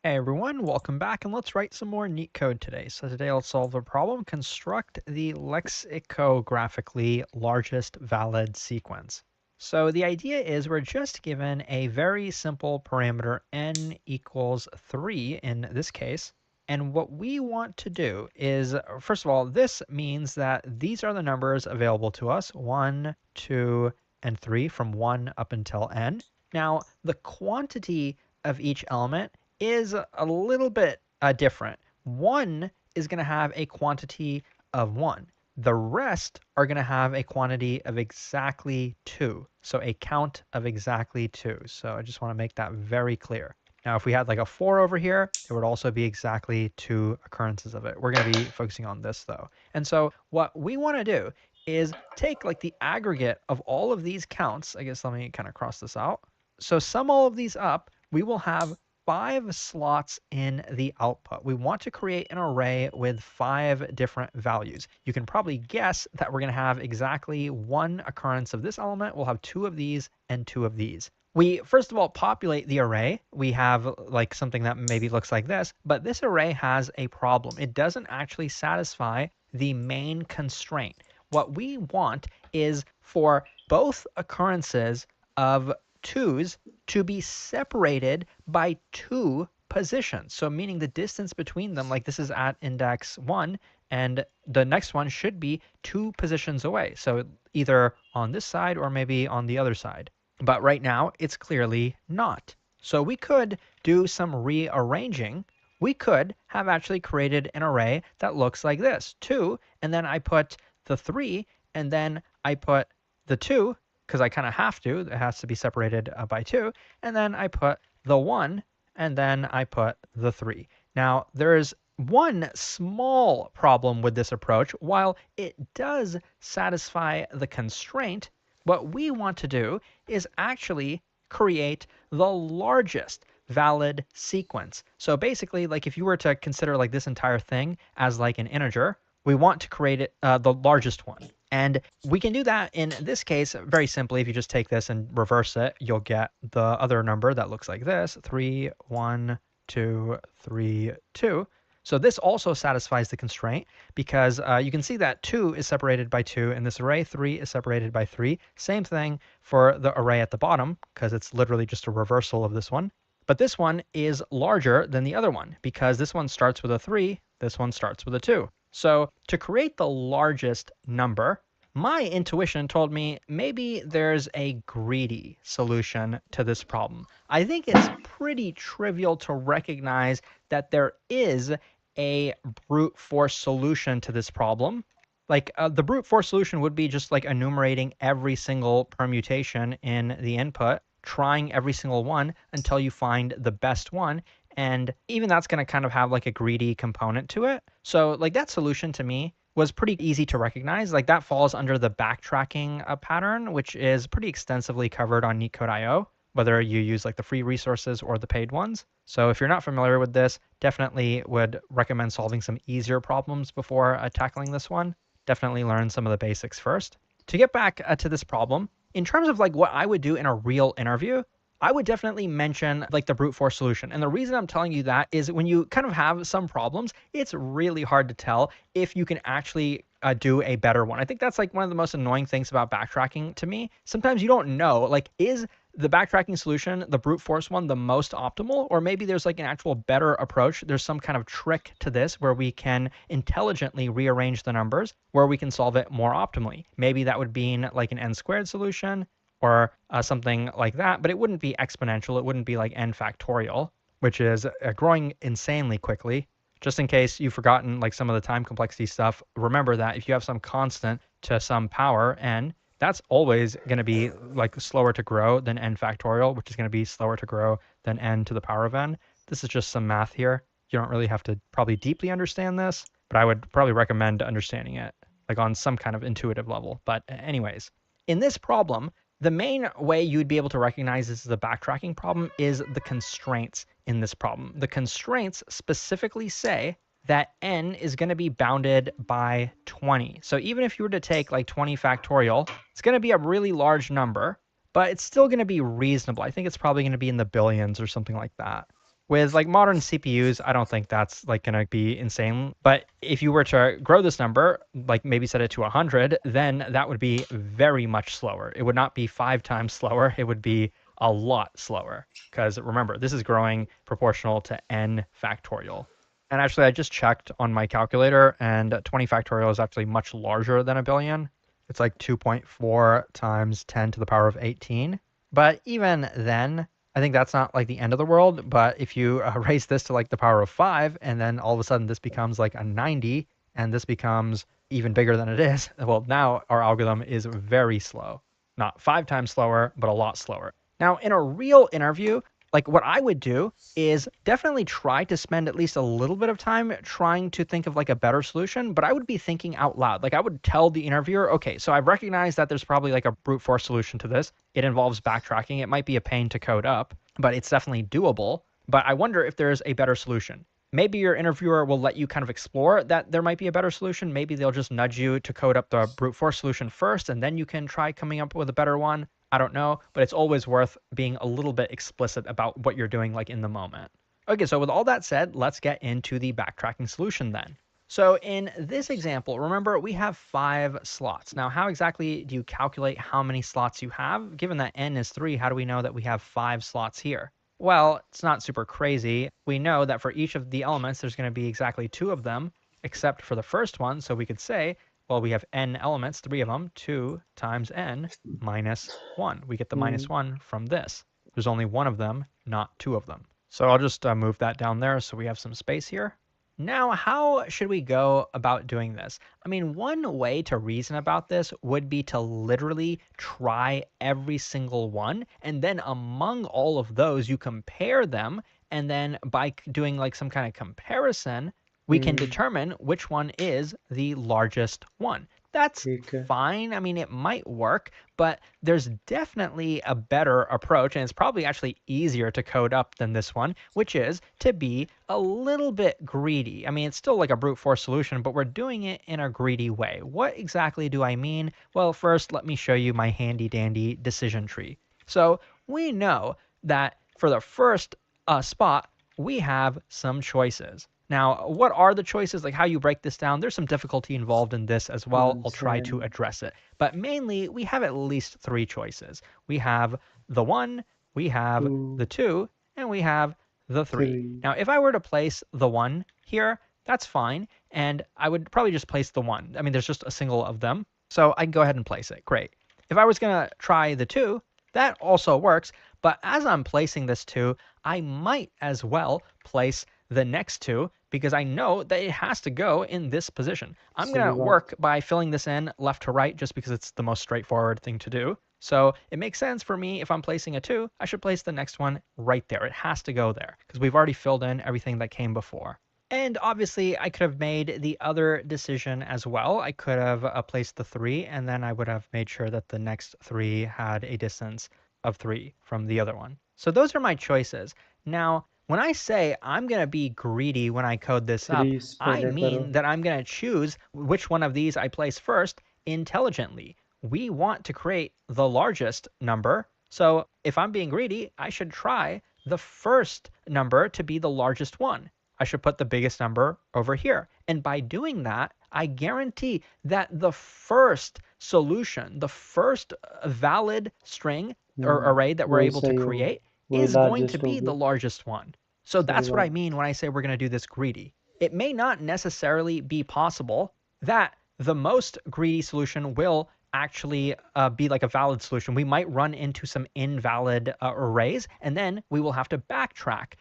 Hey everyone, welcome back, and let's write some more neat code today. So today let's solve the problem, construct the lexicographically largest valid sequence. So the idea is we're just given a very simple parameter n equals 3 in this case. And what we want to do is, first of all, this means that these are the numbers available to us, 1, 2, and 3, from 1 up until n. Now, the quantity of each element is a little bit different. 1 is going to have a quantity of 1. The rest are going to have a quantity of exactly 2. So a count of exactly 2. So I just want to make that very clear. Now, if we had like a 4 over here, there would also be exactly 2 occurrences of it. We're going to be focusing on this though. And so what we want to do is take like the aggregate of all of these counts. I guess let me kind of cross this out. So sum all of these up, we will have 5 slots in the output. We want to create an array with 5 different values. You can probably guess that we're going to have exactly 1 occurrence of this element. We'll have 2 of these and 2 of these. We first of all populate the array. We have like something that maybe looks like this, but this array has a problem. It doesn't actually satisfy the main constraint. What we want is for both occurrences of 2's to be separated by 2 positions. So meaning the distance between them, like this is at index 1, and the next one should be 2 positions away. So either on this side or maybe on the other side. But right now, it's clearly not. So we could do some rearranging. We could have actually created an array that looks like this. 2, and then I put the 3, and then I put the 2, because I kind of have to. It has to be separated by 2. And then I put the 1, and then I put the 3. Now, there's one small problem with this approach. While it does satisfy the constraint, what we want to do is actually create the largest valid sequence. So basically, like if you were to consider like this entire thing as like an integer, we want to create it the largest one. And we can do that in this case very simply. If you just take this and reverse it, you'll get the other number that looks like this: 3, 1, 2, 3, 2. So this also satisfies the constraint because you can see that 2 is separated by 2 in this array, 3 is separated by 3. Same thing for the array at the bottom because it's literally just a reversal of this one. But this one is larger than the other one because this one starts with a 3, this one starts with a 2. So to create the largest number, my intuition told me maybe there's a greedy solution to this problem. I think it's pretty trivial to recognize that there is a brute force solution to this problem. Like the brute force solution would be just like enumerating every single permutation in the input, trying every single one until you find the best one. And even that's going to kind of have like a greedy component to it. So like that solution to me was pretty easy to recognize. Like that falls under the backtracking pattern, which is pretty extensively covered on Leetcode.io, whether you use like the free resources or the paid ones. So if you're not familiar with this, definitely would recommend solving some easier problems before tackling this one. Definitely learn some of the basics first. To get back to this problem, in terms of like what I would do in a real interview, I would definitely mention like the brute force solution. And the reason I'm telling you that is when you kind of have some problems, it's really hard to tell if you can actually do a better one. I think that's like one of the most annoying things about backtracking to me. Sometimes you don't know, like, is the backtracking solution, the brute force one, the most optimal? Or maybe there's like an actual better approach. There's some kind of trick to this where we can intelligently rearrange the numbers where we can solve it more optimally. Maybe that would be like an n squared solution or something like that, but it wouldn't be exponential. It wouldn't be like n factorial, which is growing insanely quickly. Just in case you've forgotten like some of the time complexity stuff, remember that if you have some constant to some power n, that's always going to be like slower to grow than n factorial, which is going to be slower to grow than n to the power of n. This is just some math here. You don't really have to probably deeply understand this, but I would probably recommend understanding it like on some kind of intuitive level. But anyways, in this problem, the main way you'd be able to recognize this is a backtracking problem is the constraints in this problem. The constraints specifically say that n is going to be bounded by 20. So even if you were to take like 20 factorial, it's going to be a really large number, but it's still going to be reasonable. I think it's probably going to be in the billions or something like that. With like modern CPUs, I don't think that's like going to be insane. But if you were to grow this number, like maybe set it to 100, then that would be very much slower. It would not be 5 times slower. It would be a lot slower. Because remember, this is growing proportional to n factorial. And actually, I just checked on my calculator, and 20 factorial is actually much larger than a billion. It's like 2.4 times 10 to the power of 18. But even then, I think that's not like the end of the world. But if you raise this to like the power of 5, and then all of a sudden this becomes like a 90, and this becomes even bigger than it is, well, now our algorithm is very slow. Not 5 times slower, but a lot slower. Now, in a real interview, like what I would do is definitely try to spend at least a little bit of time trying to think of like a better solution, but I would be thinking out loud. Like I would tell the interviewer, okay, so I've recognized that there's probably like a brute force solution to this. It involves backtracking. It might be a pain to code up, but it's definitely doable. But I wonder if there's a better solution. Maybe your interviewer will let you kind of explore that there might be a better solution. Maybe they'll just nudge you to code up the brute force solution first, and then you can try coming up with a better one. I don't know, but it's always worth being a little bit explicit about what you're doing like in the moment. Okay, so with all that said, let's get into the backtracking solution then. So in this example, remember we have 5 slots. Now, how exactly do you calculate how many slots you have? Given that n is 3, how do we know that we have 5 slots here? Well, it's not super crazy. We know that for each of the elements, there's going to be exactly 2 of them, except for the first one. So we could say, well, we have n elements, 3 of them, 2 times n minus 1. We get the minus 1 from this. There's only 1 of them, not 2 of them. So I'll just move that down there so we have some space here. Now, how should we go about doing this? I mean, one way to reason about this would be to literally try every single one, and then among all of those, you compare them, and then by doing like some kind of comparison, we can determine which one is the largest one. That's ठीक है. fine. I mean, it might work, but there's definitely a better approach, and it's probably actually easier to code up than this one, which is to be a little bit greedy. I mean, it's still like a brute force solution, but we're doing it in a greedy way. What exactly do I mean? Well, first, let me show you my handy dandy decision tree. So we know that for the first spot, we have some choices. Now, what are the choices? Like how you break this down, there's some difficulty involved in this as well. I'll try to address it. But mainly, we have at least 3 choices. We have the 1, we have the 2, and we have the 3. Now, if I were to place the 1 here, that's fine. And I would probably just place the 1. I mean, there's just a single of them. So I can go ahead and place it. Great. If I was going to try the 2, that also works. But as I'm placing this 2, I might as well place the next 2 because I know that it has to go in this position. I'm going to work by filling this in left to right just because it's the most straightforward thing to do. So it makes sense for me if I'm placing a 2, I should place the next one right there. It has to go there because we've already filled in everything that came before. And obviously, I could have made the other decision as well. I could have placed the 3, and then I would have made sure that the next 3 had a distance of 3 from the other one. So those are my choices. Now, when I say I'm going to be greedy when I code this up, I mean that I'm going to choose which one of these I place first intelligently. We want to create the largest number. So if I'm being greedy, I should try the first number to be the largest one. I should put the biggest number over here. And by doing that, I guarantee that the first solution, the first valid string or array that we're able to create is going to be the largest one. So that's what I mean when I say we're going to do this greedy. It may not necessarily be possible that the most greedy solution will actually be like a valid solution. We might run into some invalid arrays, and then we will have to backtrack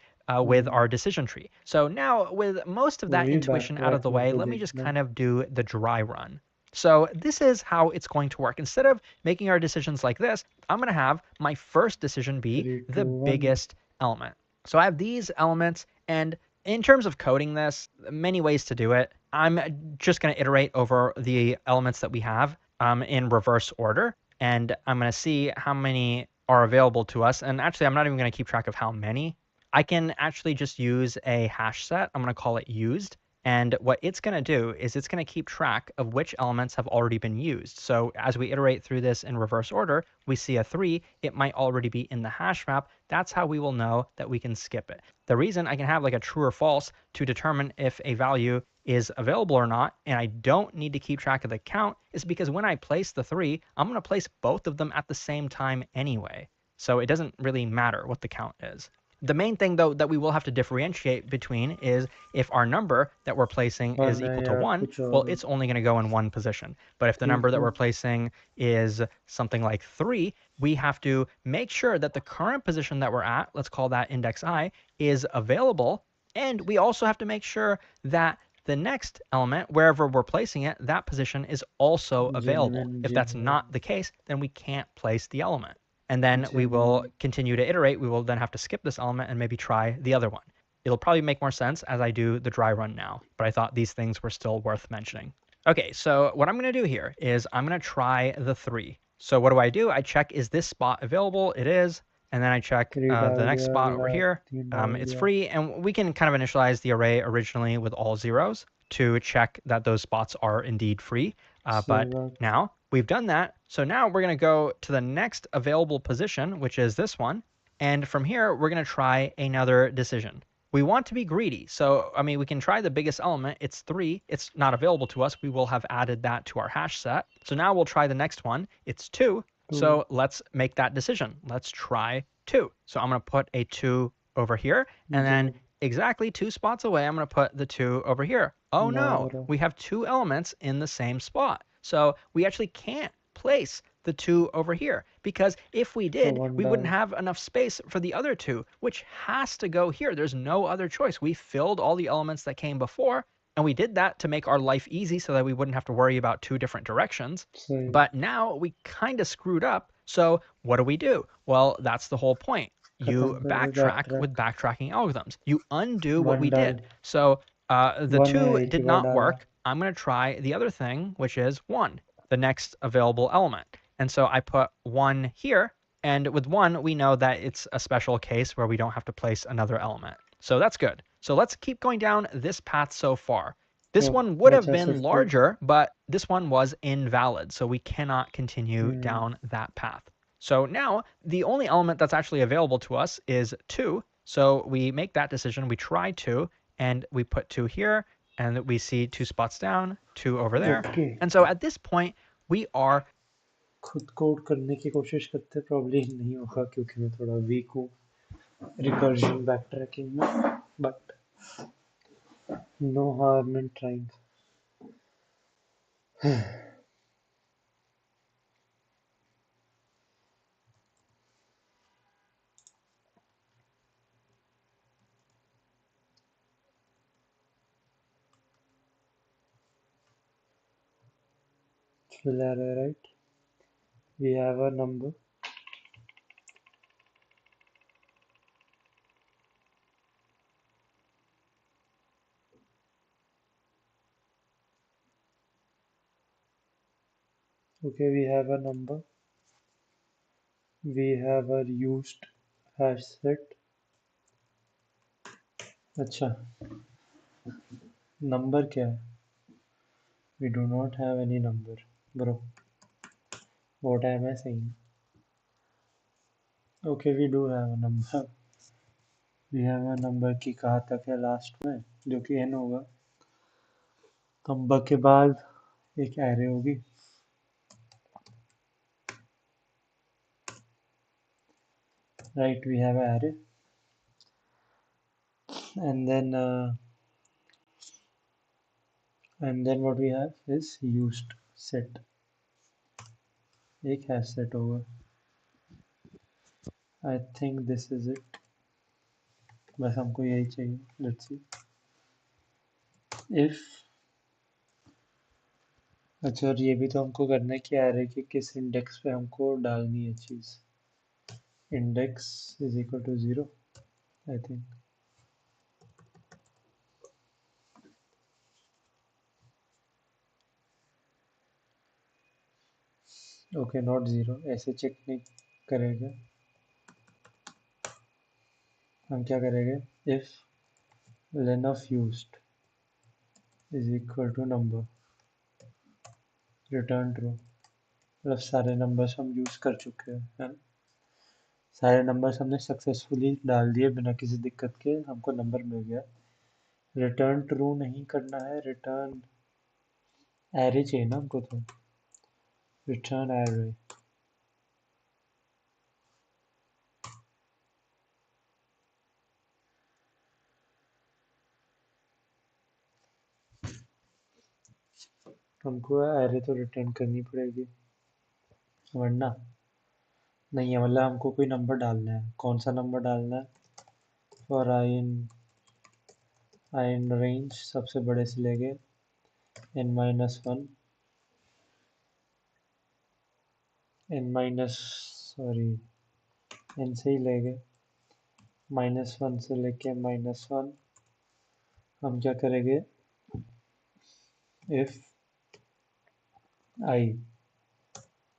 with our decision tree. So now with most of that intuition out of the way, let me just kind of do the dry run. So this is how it's going to work. Instead of making our decisions like this, I'm going to have my first decision be the biggest element. So I have these elements, and in terms of coding this, many ways to do it. I'm just going to iterate over the elements that we have in reverse order, and I'm going to see how many are available to us. And actually, I'm not even going to keep track of how many. I can actually just use a hash set. I'm going to call it used. And what it's going to do is it's going to keep track of which elements have already been used. So as we iterate through this in reverse order, we see a 3. It might already be in the hash map. That's how we will know that we can skip it. The reason I can have like a true or false to determine if a value is available or not, and I don't need to keep track of the count, is because when I place the 3, I'm going to place both of them at the same time anyway. So it doesn't really matter what the count is. The main thing, though, that we will have to differentiate between is if our number that we're placing is equal to 1, well, it's only going to go in one position. But if the number that we're placing is something like 3, we have to make sure that the current position that we're at, let's call that index I, is available. And we also have to make sure that the next element, wherever we're placing it, that position is also available. If that's not the case, then we can't place the element. And then we will continue to iterate. We will then have to skip this element and maybe try the other one. It'll probably make more sense as I do the dry run now, but I thought these things were still worth mentioning. Okay, so what I'm going to do here is I'm going to try the 3. So what do? I check, is this spot available? It is. And then I check the next spot over here. It's free. And we can kind of initialize the array originally with all zeros to check that those spots are indeed free. But now we've done that. So now we're going to go to the next available position, which is this one. And from here, we're going to try another decision. We want to be greedy. So, I mean, we can try the biggest element. It's 3. It's not available to us. We will have added that to our hash set. So now we'll try the next one. It's 2. So let's make that decision. Let's try 2. So I'm going to put a 2 over here. And then exactly 2 spots away, I'm going to put the 2 over here. Oh no, we have 2 elements in the same spot. So we actually can't place the 2 over here, because if we did, we wouldn't have enough space for the other 2, which has to go here. There's no other choice. We filled all the elements that came before, and we did that to make our life easy so that we wouldn't have to worry about 2 different directions. But now we kind of screwed up. So what do? Well, that's the whole point. You backtrack with backtracking algorithms. You undo what we did. So the 2 did not work. I'm going to try the other thing, which is 1, the next available element. And so I put 1 here. And with 1, we know that it's a special case where we don't have to place another element. So that's good. So let's keep going down this path so far. This one would have been larger, but this one was invalid. So we cannot continue down that path. So now the only element that's actually available to us is 2. So we make that decision. We try 2, and we put 2 here, and we see 2 spots down, 2 over there. And so at this point, we are खुद code करने की कोशिश करते probably नहीं होगा क्योंकि मैं थोड़ा वीक हूँ रिकर्जन बैकट्रैकिंग में, but no harm in trying. Right? We have a number. Okay, we have a number. We have a used hash set. अच्छा, number क्या है? We do not have any number, bro. What am I saying? Okay, we do have a number. We have a number की कहाँ तक है last में, जो कि n होगा. नंबर के बाद एक array होगी. Right, we have an array. And then what we have is used set. एक hash set होगा. I think this is it. बस हमको यही चाहिए. Let's see. If अच्छा, और ये भी तो हमको करना है कि array के किस इंडेक्स पे हमको डालनी है चीज़. Index is equal to 0, I think. Okay, not 0. ऐसे चेक नहीं करेंगे. हम क्या करेंगे? If len of used is equal to number, return true. मतलब सारे नंबर्स हम यूज़ कर चुके हैं, है ना? सारे नंबर्स हमने सक्सेसफुली डाल दिए बिना किसी दिक्कत के, हमको नंबर मिल गया. रिटर्न ट्रू नहीं करना है, रिटर्न एरे चाहिए ना हमको, तो रिटर्न एरे. हमको एरे तो रिटर्न करनी पड़ेगी, वरना नहीं है. मतलब हमको कोई नंबर डालना है. कौन सा नंबर डालना है? फॉर आई इन रेंज सबसे बड़े से लेके n-1, n से ही लेके -1 से लेके -1. हम क्या करेंगे? इफ आई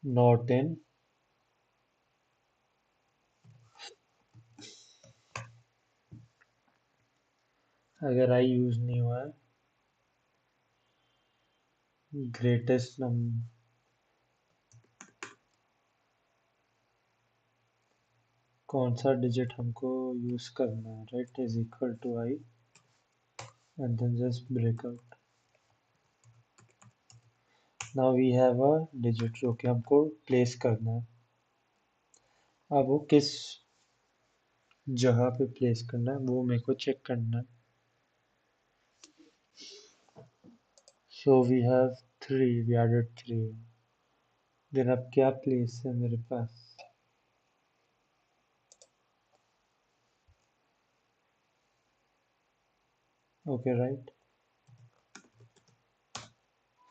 नॉट इन अगर आई यूज नहीं हुआ है, ग्रेटेस्ट नंबर कौन सा डिजिट हमको यूज करना है, right, is equal to I and then just break out. Now we have a digit जो कि हमको प्लेस करना है. अब वो किस जगह पे प्लेस करना है वो मेरे को चेक करना है. So we have three, we added three. Then अब क्या प्लेस है मेरे पास? Okay, right.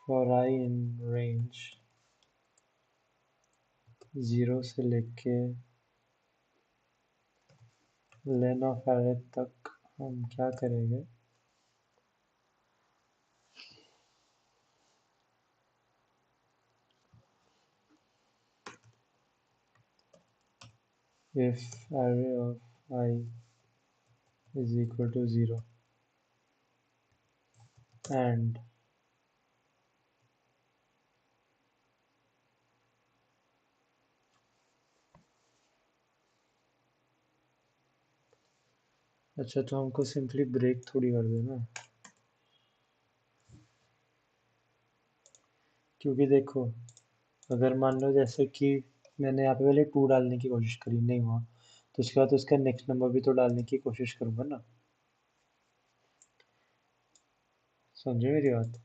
For i in range 0 से लेके लेन ऑफ एरे तक हम क्या करेंगे? If array of I is equal to 0 and अच्छा, तो हमको सिंपली ब्रेक थोड़ी कर देना, क्योंकि देखो अगर मान लो जैसे कि मैंने यहाँ पे पहले 2 डालने की कोशिश करी, नहीं हुआ, तो उसके बाद उसका नेक्स्ट नंबर भी तो डालने की कोशिश करूंगा ना. समझे मेरी बात?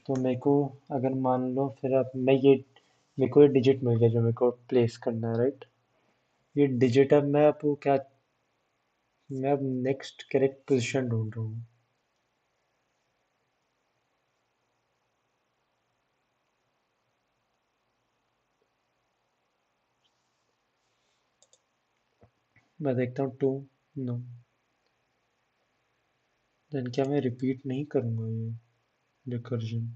तो मेरे को अगर मान लो फिर अब मैं ये मेरे को ये डिजिट मिल गया जो मेरे को प्लेस करना है, राइट. ये डिजिट अब मैं अब वो क्या, मैं अब नेक्स्ट करेक्ट पोजीशन ढूंढ रहा हूँ. मैं देखता हूँ 2. नो. देन क्या मैं रिपीट नहीं करूँगा ये रिकर्जन?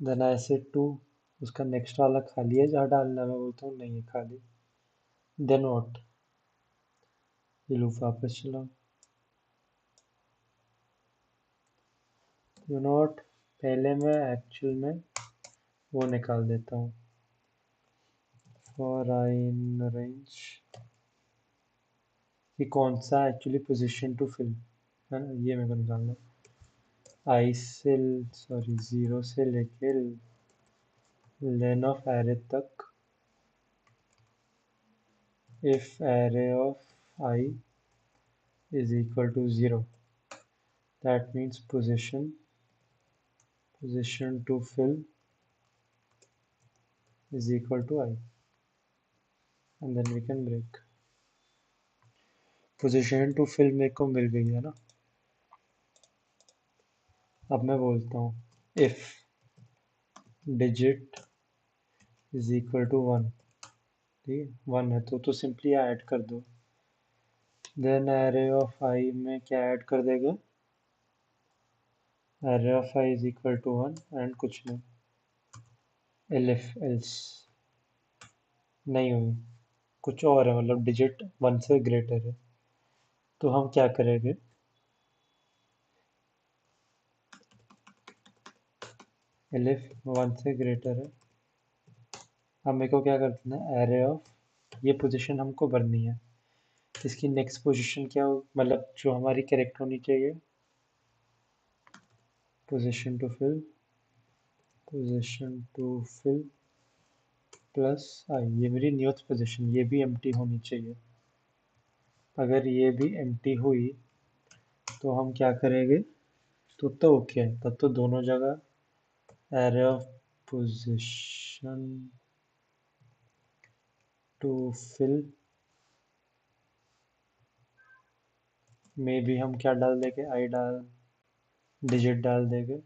देन आई से 2. उसका नेक्स्ट वाला खाली है जहाँ डालना है, मैं बोलता हूँ नहीं है खाली. Then what? ये लूप वापस चलाओ. यू नो व्हाट, पहले मैं एक्चुअल में वो निकाल देता हूँ. फॉर आई इन रेंज, कि कौन सा एक्चुअली पोजीशन टू फिल है ना, ये मेरे को निकालना है. आई से सॉरी 0 से लेके लेन ऑफ एरे तक. If array of I is equal to 0, that means position to fill is equal to I, and then we can break. Position to fill मेरे को मिल गई है ना. अब मैं बोलता हूँ if digit is equal to 1, ठीक है, 1 है तो सिंपली ऐड कर दो. देन array of I में क्या ऐड कर देगा? array of I is equal to 1 and कुछ नहीं. elif else नहीं हुई, कुछ और है, मतलब डिजिट 1 से ग्रेटर है. तो हम क्या करेंगे? elif 1 से ग्रेटर है. अब मेरे को क्या करना है? एरे ऑफ, ये पोजीशन हमको भरनी है. इसकी नेक्स्ट पोजीशन क्या हो, मतलब जो हमारी करेक्ट होनी चाहिए? Position to fill, position to fill plus i. ये मेरी न्यूथ पोजीशन, ये भी एम्प्टी होनी चाहिए. अगर ये भी एम्प्टी हुई तो हम क्या करेंगे? तो ओके है, तब तो दोनों जगह array of position to fill में भी हम क्या डाल देंगे? आई डाल, डिजिट डाल देंगे.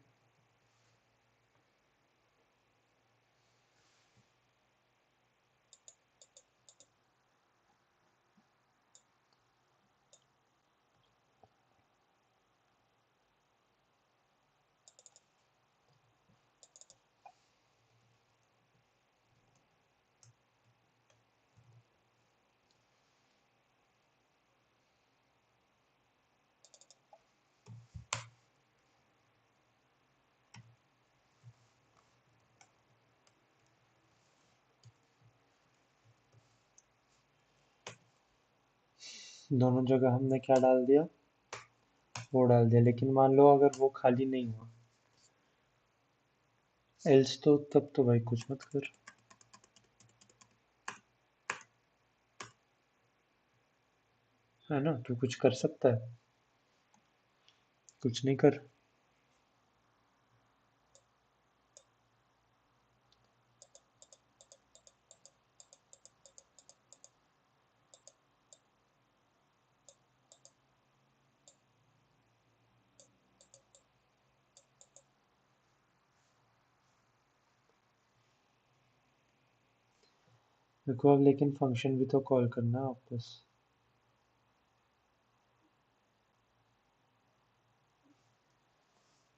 दोनों जगह हमने क्या डाल दिया, वो डाल दिया, लेकिन मान लो अगर वो खाली नहीं हुआ, एल्स तो तब तो भाई कुछ मत कर। है ना, तू कुछ कर सकता है? कुछ नहीं कर। देखो अब लेकिन फंक्शन भी तो कॉल करना है वापस।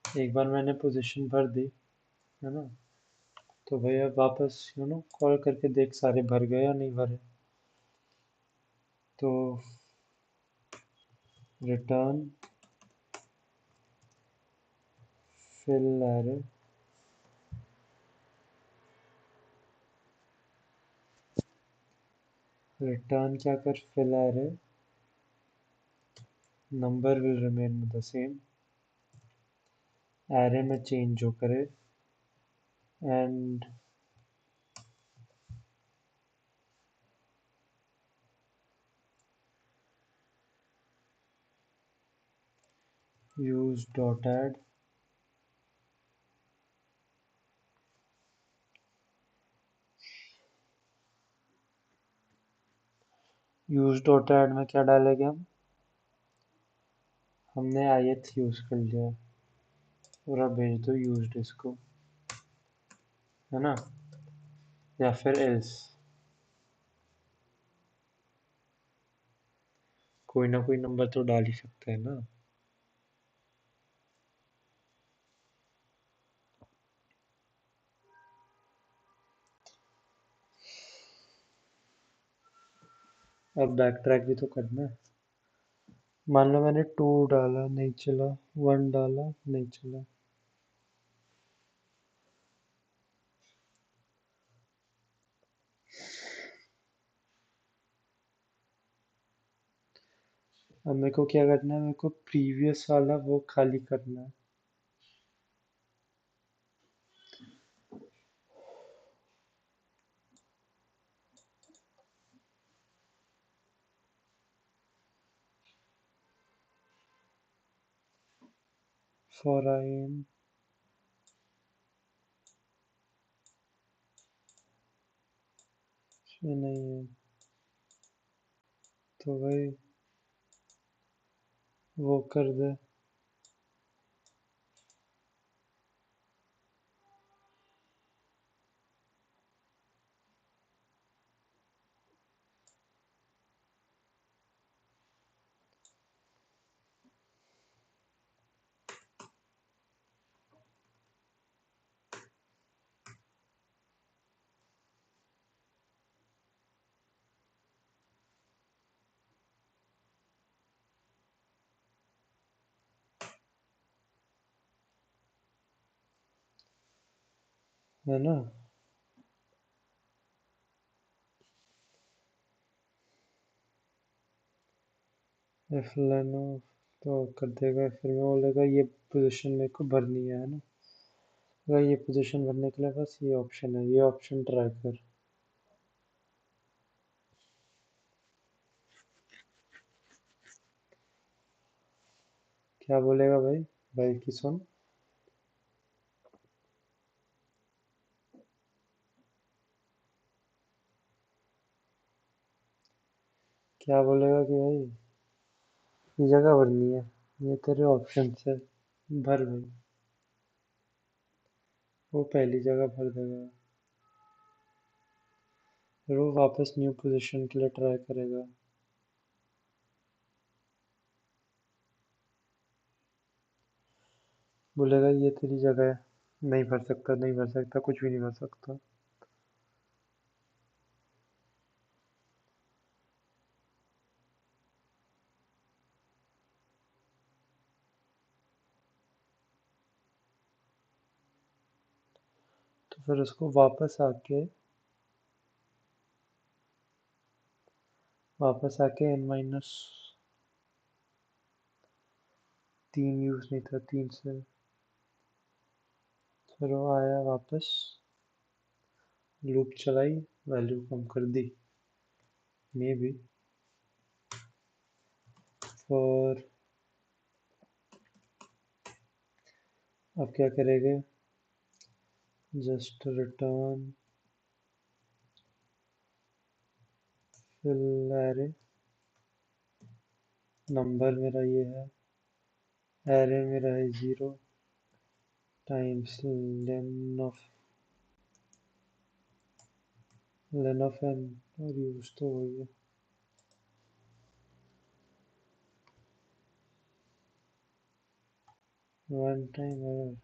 एक बार मैंने पोजीशन भर दी, है ना, तो भाई अब वापस कॉल करके देख सारे भर गए या नहीं भरे। तो रिटर्न फिल एरे, रिटर्न क्या कर, fill array, number will remain the same, array में चेंज जो करे, and use dot add. Use dot add में क्या डालेंगे हम? हमने ith यूज कर लिया, और अब भेज दो यूज्ड इसको, है ना, या फिर एल्स। कोई ना कोई नंबर तो डाल ही सकते हैं ना। अब बैक ट्रैक भी तो करना है। मान लो मैंने 2 डाला नहीं चला, 1 डाला नहीं चला, अब मेरे को क्या करना है, मेरे को प्रीवियस वाला वो खाली करना है। फॉर आई एम, नहीं है तो भाई वो कर दे। है ना, एफ लेनो तो कर देगा, फिर मैं बोलेगा ये पोजीशन मेरे को भरनी है ना। अगर ये पोजीशन भरने के लिए बस ये ऑप्शन है, ये ऑप्शन ट्राई कर। क्या बोलेगा भाई, भाई की सुन। क्या बोलेगा कि भाई ये जगह भरनी है, ये तेरे ऑप्शन है, भर भाई। वो पहली जगह भर देगा, फिर वो वापस न्यू पोजीशन के लिए ट्राई करेगा। बोलेगा ये तेरी जगह है, नहीं भर सकता, नहीं भर सकता, कुछ भी नहीं भर सकता। तो फिर उसको वापस आके n-, 3 यूज नहीं था 3 से। चलो आया वापस, लूप चलाई, वैल्यू कम कर दी। मे बी फॉर, अब क्या करेंगे, just return fill array, number मेरा ये है, एरे मेरा है 0 टाइम्स len ऑफ एन, और यूज तो वही है। One time error,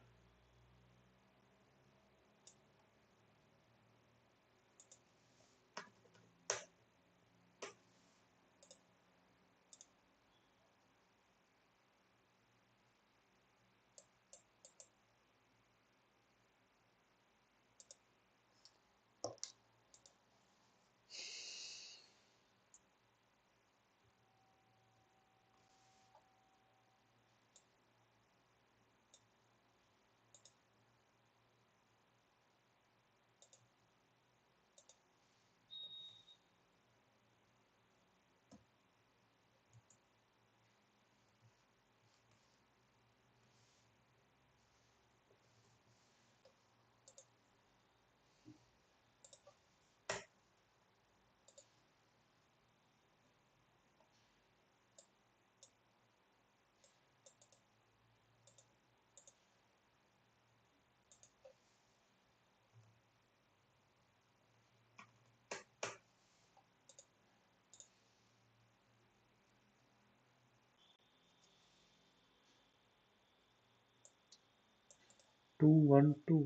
2 1 2।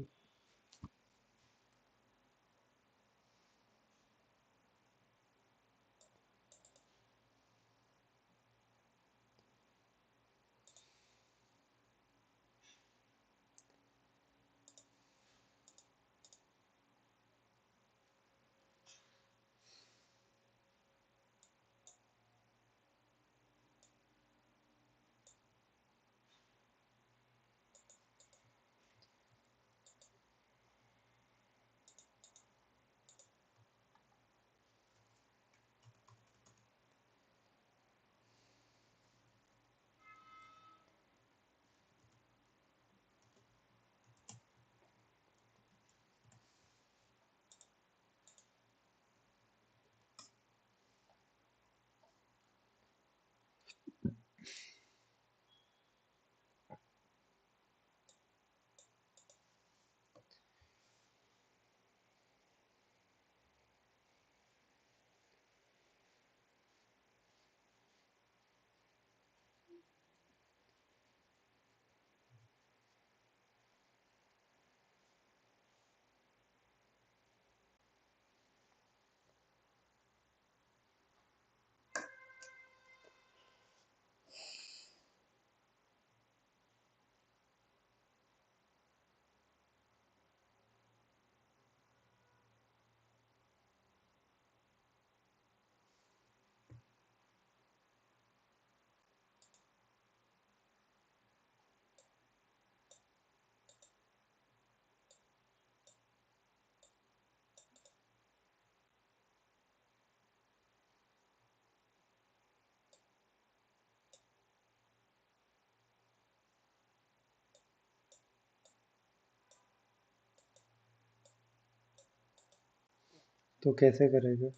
तो कैसे करेंगे?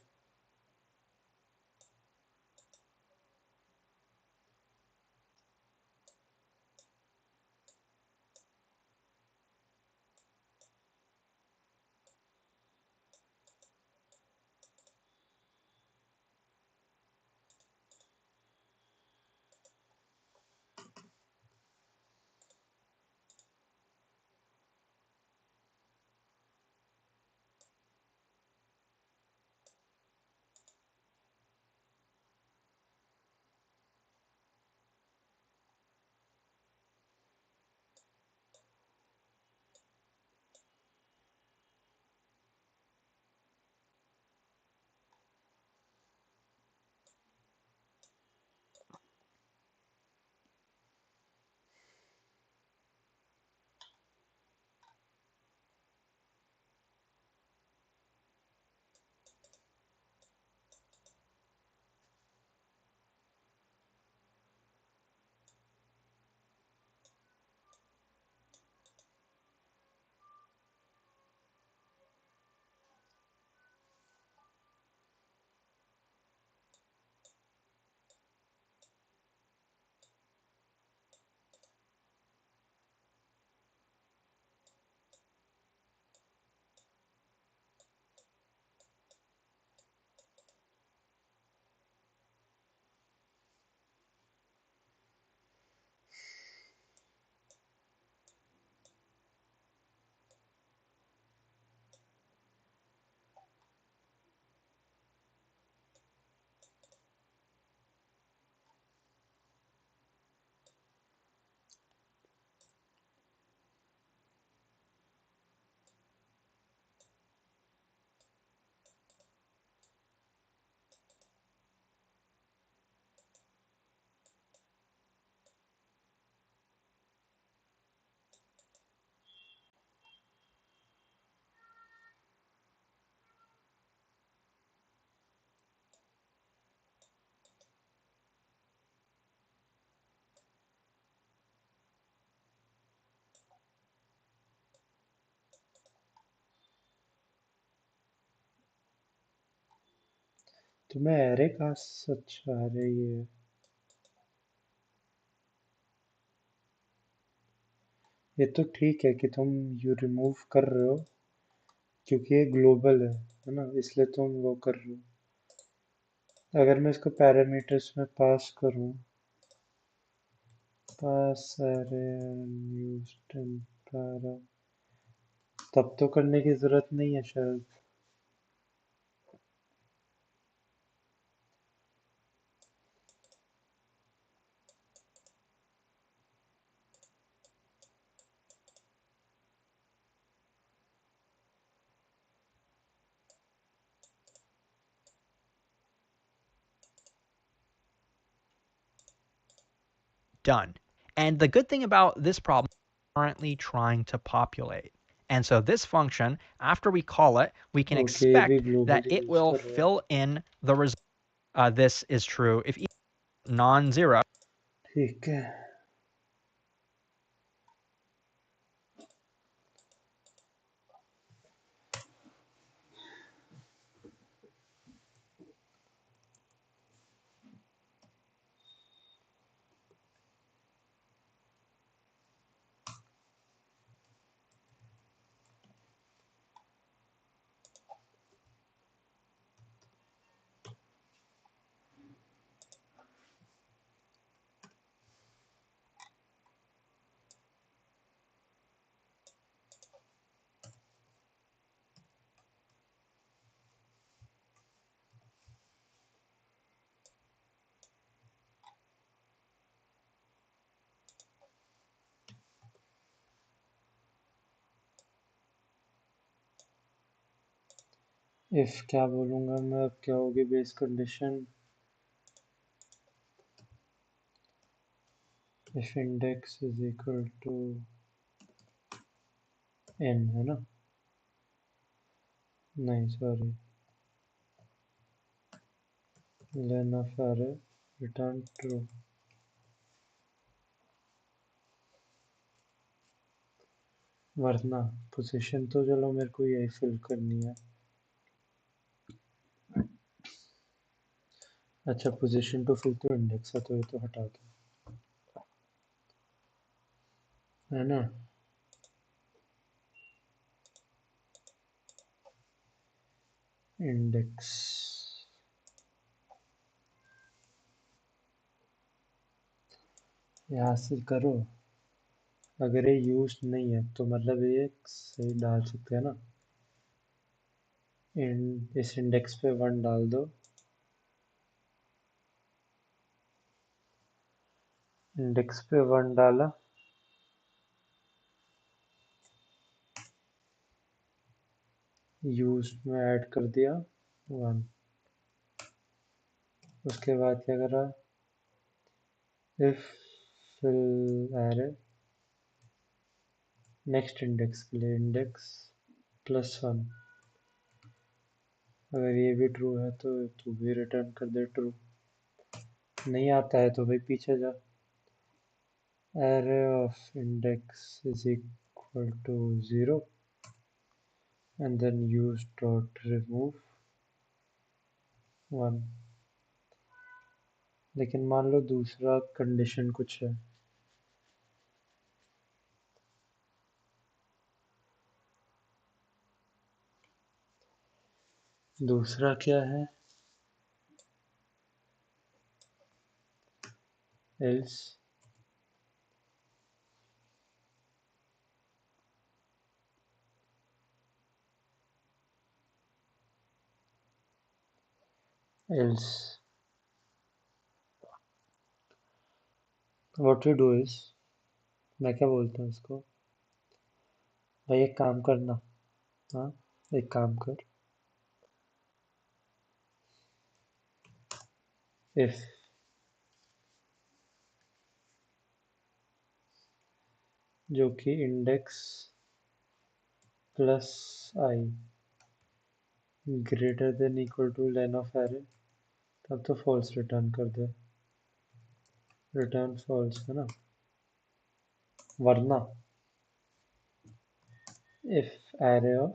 तुम्हें एरे का सच आ रही है? ये तो ठीक है कि तुम यू रिमूव कर रहे हो, क्योंकि ये ग्लोबल है ना, इसलिए तुम वो कर रहे हो। अगर मैं इसको पैरामीटर्स में पास करूं, पास एरे न्यूज टेम्परा, तब तो करने की जरूरत नहीं है शायद। Done. And the good thing about this problem is currently trying to populate. And so this function, after we call it, we can okay, ये भी expect that globally it use will कर रहा है। fill in the result. This is true if non-zero. ठीक है। If क्या बोलूंगा मैं, अब क्या होगी base condition? If index is equal to n, है ना? नहीं, sorry, len of array return true. वरना पोजीशन तो चलो मेरे को यही फिल करनी है। अच्छा, पोजीशन टू फिल तो इंडेक्स है, तो ये तो हटा दो, है ना? इंडेक्स, यहाँ से करो। अगर ये यूज नहीं है तो मतलब ये सही डाल सकते हैं ना? इस इंडेक्स पे 1 डाल दो। इंडेक्स पे 1 डाला, यूज में ऐड कर दिया 1। उसके बाद क्या करा? If fill array next index के लिए इंडेक्स +1। अगर ये भी ट्रू है तो तू भी रिटर्न कर दे ट्रू। नहीं आता है तो भाई पीछे जा। array of index is equal to 0 and then use dot remove 1। लेकिन मान लो दूसरा कंडीशन कुछ है। दूसरा क्या है? else else what we do is, मैं क्या बोलता हूँ इसको, भाई एक काम करना। हाँ, एक काम कर, if जो कि index plus I greater than equal two lane of array, तब तो फॉल्स रिटर्न कर दे। रिटर्न फॉल्स, है ना? वरना if array of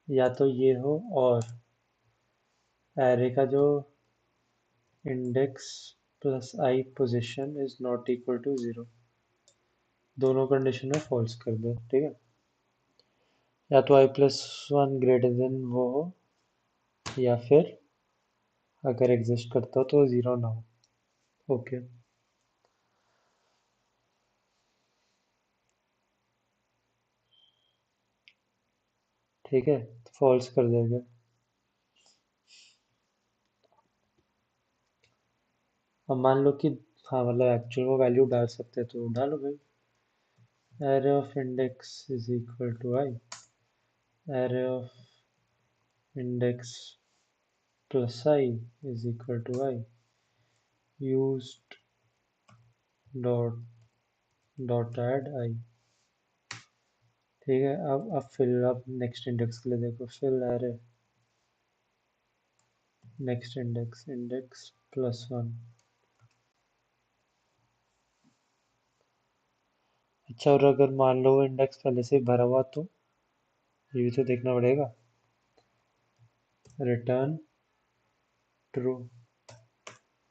या तो ये हो और एरे का जो index plus I position is not equal to 0, दोनों कंडीशन में फॉल्स कर दो, ठीक है। या तो आई प्लस वन ग्रेटर देन वो हो, या फिर अगर एग्जिस्ट करता हो तो 0 ना हो। ओके, ठीक है, फॉल्स कर देंगे। अब मान लो कि हाँ मतलब एक्चुअल वो वैल्यू डाल सकते हैं तो डालो भाई। array of index is equal to I, array of index plus I is equal to I, used dot dot add I, ठीक है। अब फिल अब नेक्स्ट इंडेक्स के लिए देखो, fill array next index index plus one. अच्छा, और अगर मान लो वो इंडेक्स पहले से ही भरा हुआ तो ये भी तो देखना पड़ेगा। रिटर्न ट्रू,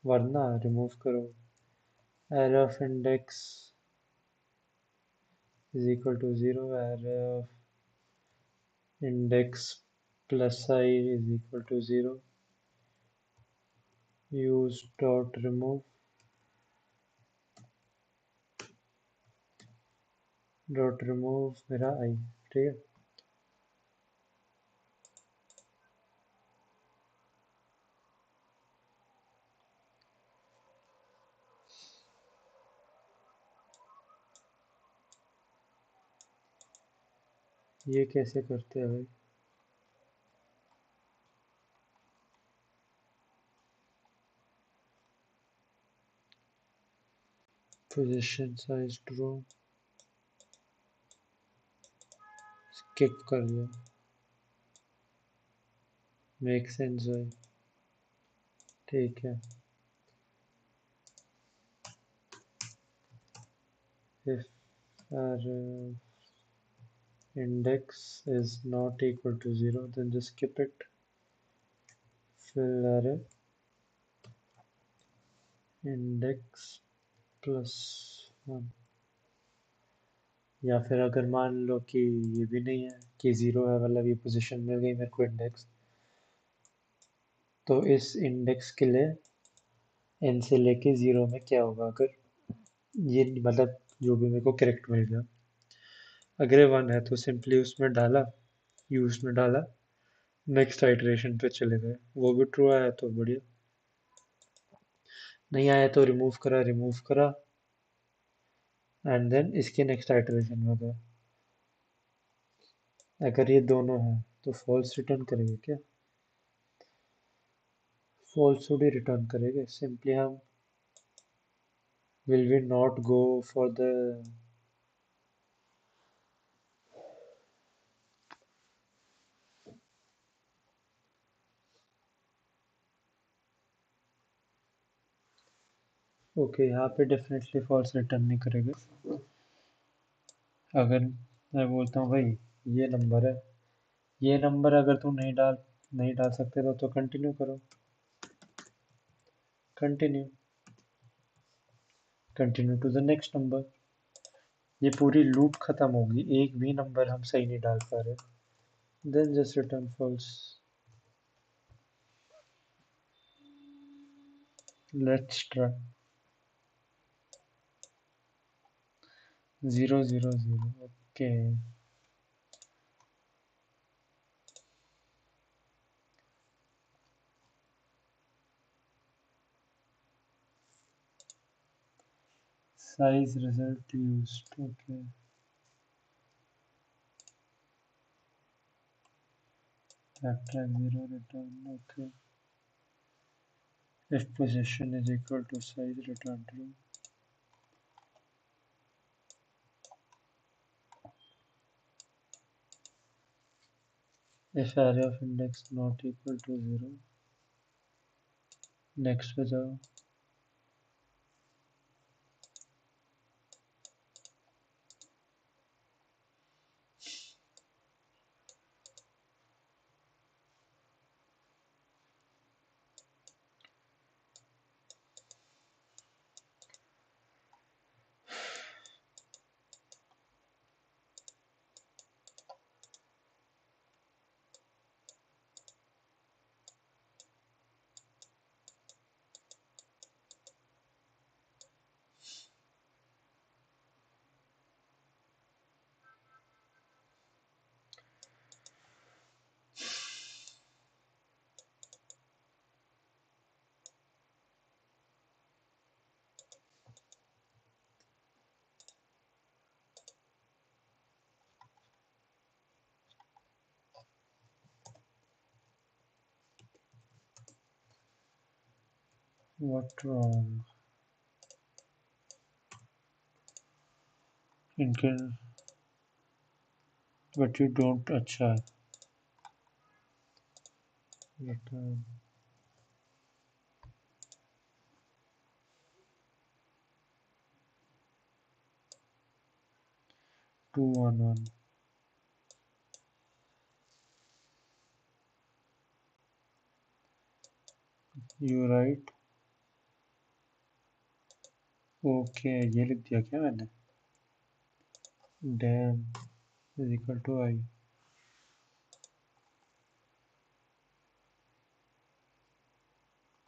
वरना रिमूव करो। array of index is equal to 0, array of index plus I is equal to 0, use dot remove मेरा I, ठीक है। ये कैसे करते हैं भाई? पोजीशन साइज ट्रू, स्किप कर दो, मेक सेंस भाई, ठीक है। if our index is not equal to 0 then just skip it, fill array index plus 1। या फिर अगर मान लो कि ये भी नहीं है कि 0 है, मतलब ये पोजीशन मिल गई मेरे को इंडेक्स, तो इस इंडेक्स के लिए n से लेके 0 में क्या होगा अगर ये मतलब जो भी मेरे को करेक्ट मिल गया। अगर ये 1 है तो सिंपली उसमें डाला, यूज में डाला, नेक्स्ट आइटरेशन पे चले गए, वो भी ट्रू आया तो बढ़िया, नहीं आया तो रिमूव करा एंड देन इसके नेक्स्ट आइटरेशन में गए। अगर ये दोनों हैं तो फॉल्स रिटर्न करेंगे क्या? फॉल्स थोड़ी रिटर्न करेंगे, सिंपली हम will we not go for the, okay यहाँ पे डेफिनेटली फॉल्स रिटर्न नहीं करेंगे। अगर मैं बोलता हूँ भाई ये नंबर है, ये नंबर अगर तुम नहीं डाल सकते तो कंटिन्यू करो, continue continue to the next number, ये पूरी लूप खत्म होगी, एक भी नंबर हम सही नहीं डाल पा रहे, then just return false. Let's try 0 0 0, okay. size result used, okay, backtrack 0 return, okay, if position is equal to size return true, if array of index not equal to 0, next पे जाओ, What wrong? इनके but you don't अच्छा return 211 you right okay ये लिख दिया क्या मैंने dam is equal to आई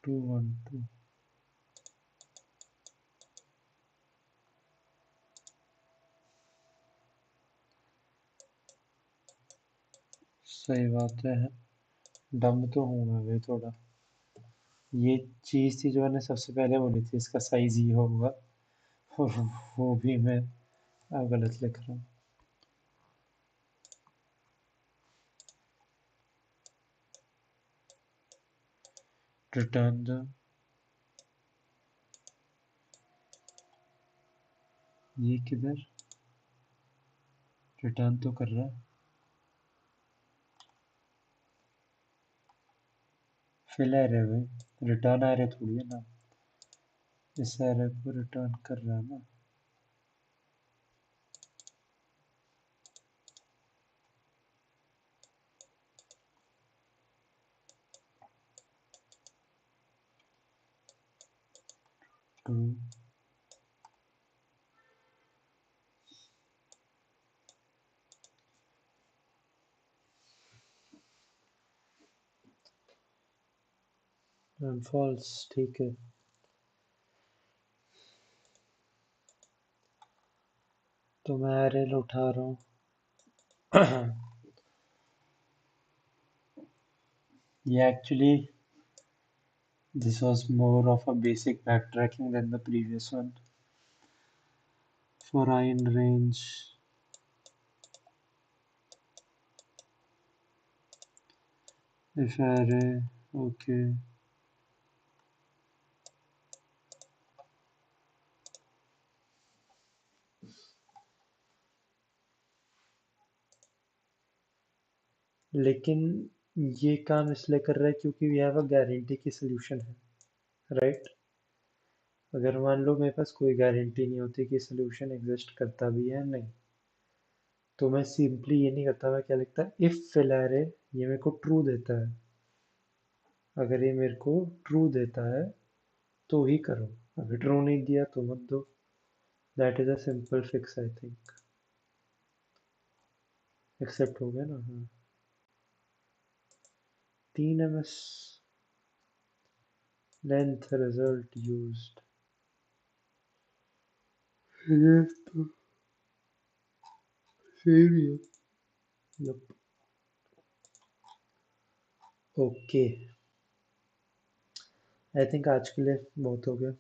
212 सही बात है डम तो हूँ मैं भी थोड़ा ये चीज़ थी जो मैंने सबसे पहले बोली थी इसका साइज ये होगा और वो भी मैं अब गलत लिख रहा हूँ रिटर्न द ये किधर रिटर्न तो कर रहा है फिल एरे भाई रिटर्न एरे थोड़ी है ना इस एरे को रिटर्न कर रहा है ना ट्रू एंड फॉल्स ठीक है तो मैं एरे उठा रहा हूँ ये actually this was more of a basic backtracking than the previous one for I in range if array okay लेकिन ये काम इसलिए कर रहा है क्योंकि वी हैव अ गारंटी की सोल्यूशन है राइट अगर मान लो मेरे पास कोई गारंटी नहीं होती कि सोल्यूशन एग्जिस्ट करता भी है नहीं तो मैं सिंपली ये नहीं करता मैं क्या लिखता इफ फिल एरे ये मेरे को ट्रू देता है अगर ये मेरे को ट्रू देता है तो ही करो अगर ट्रू नहीं दिया तो मत दो that is a simple fix I think accept हो गया ना हाँ 3ms length result used ये तो सेम ही है यप ओके आई थिंक आज के लिए बहुत हो गया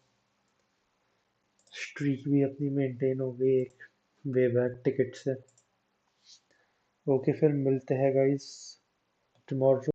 स्ट्रीक भी अपनी मेंटेन हो गई एक वे बैक टिकट से ओके फिर मिलते हैं गाइस टुमारो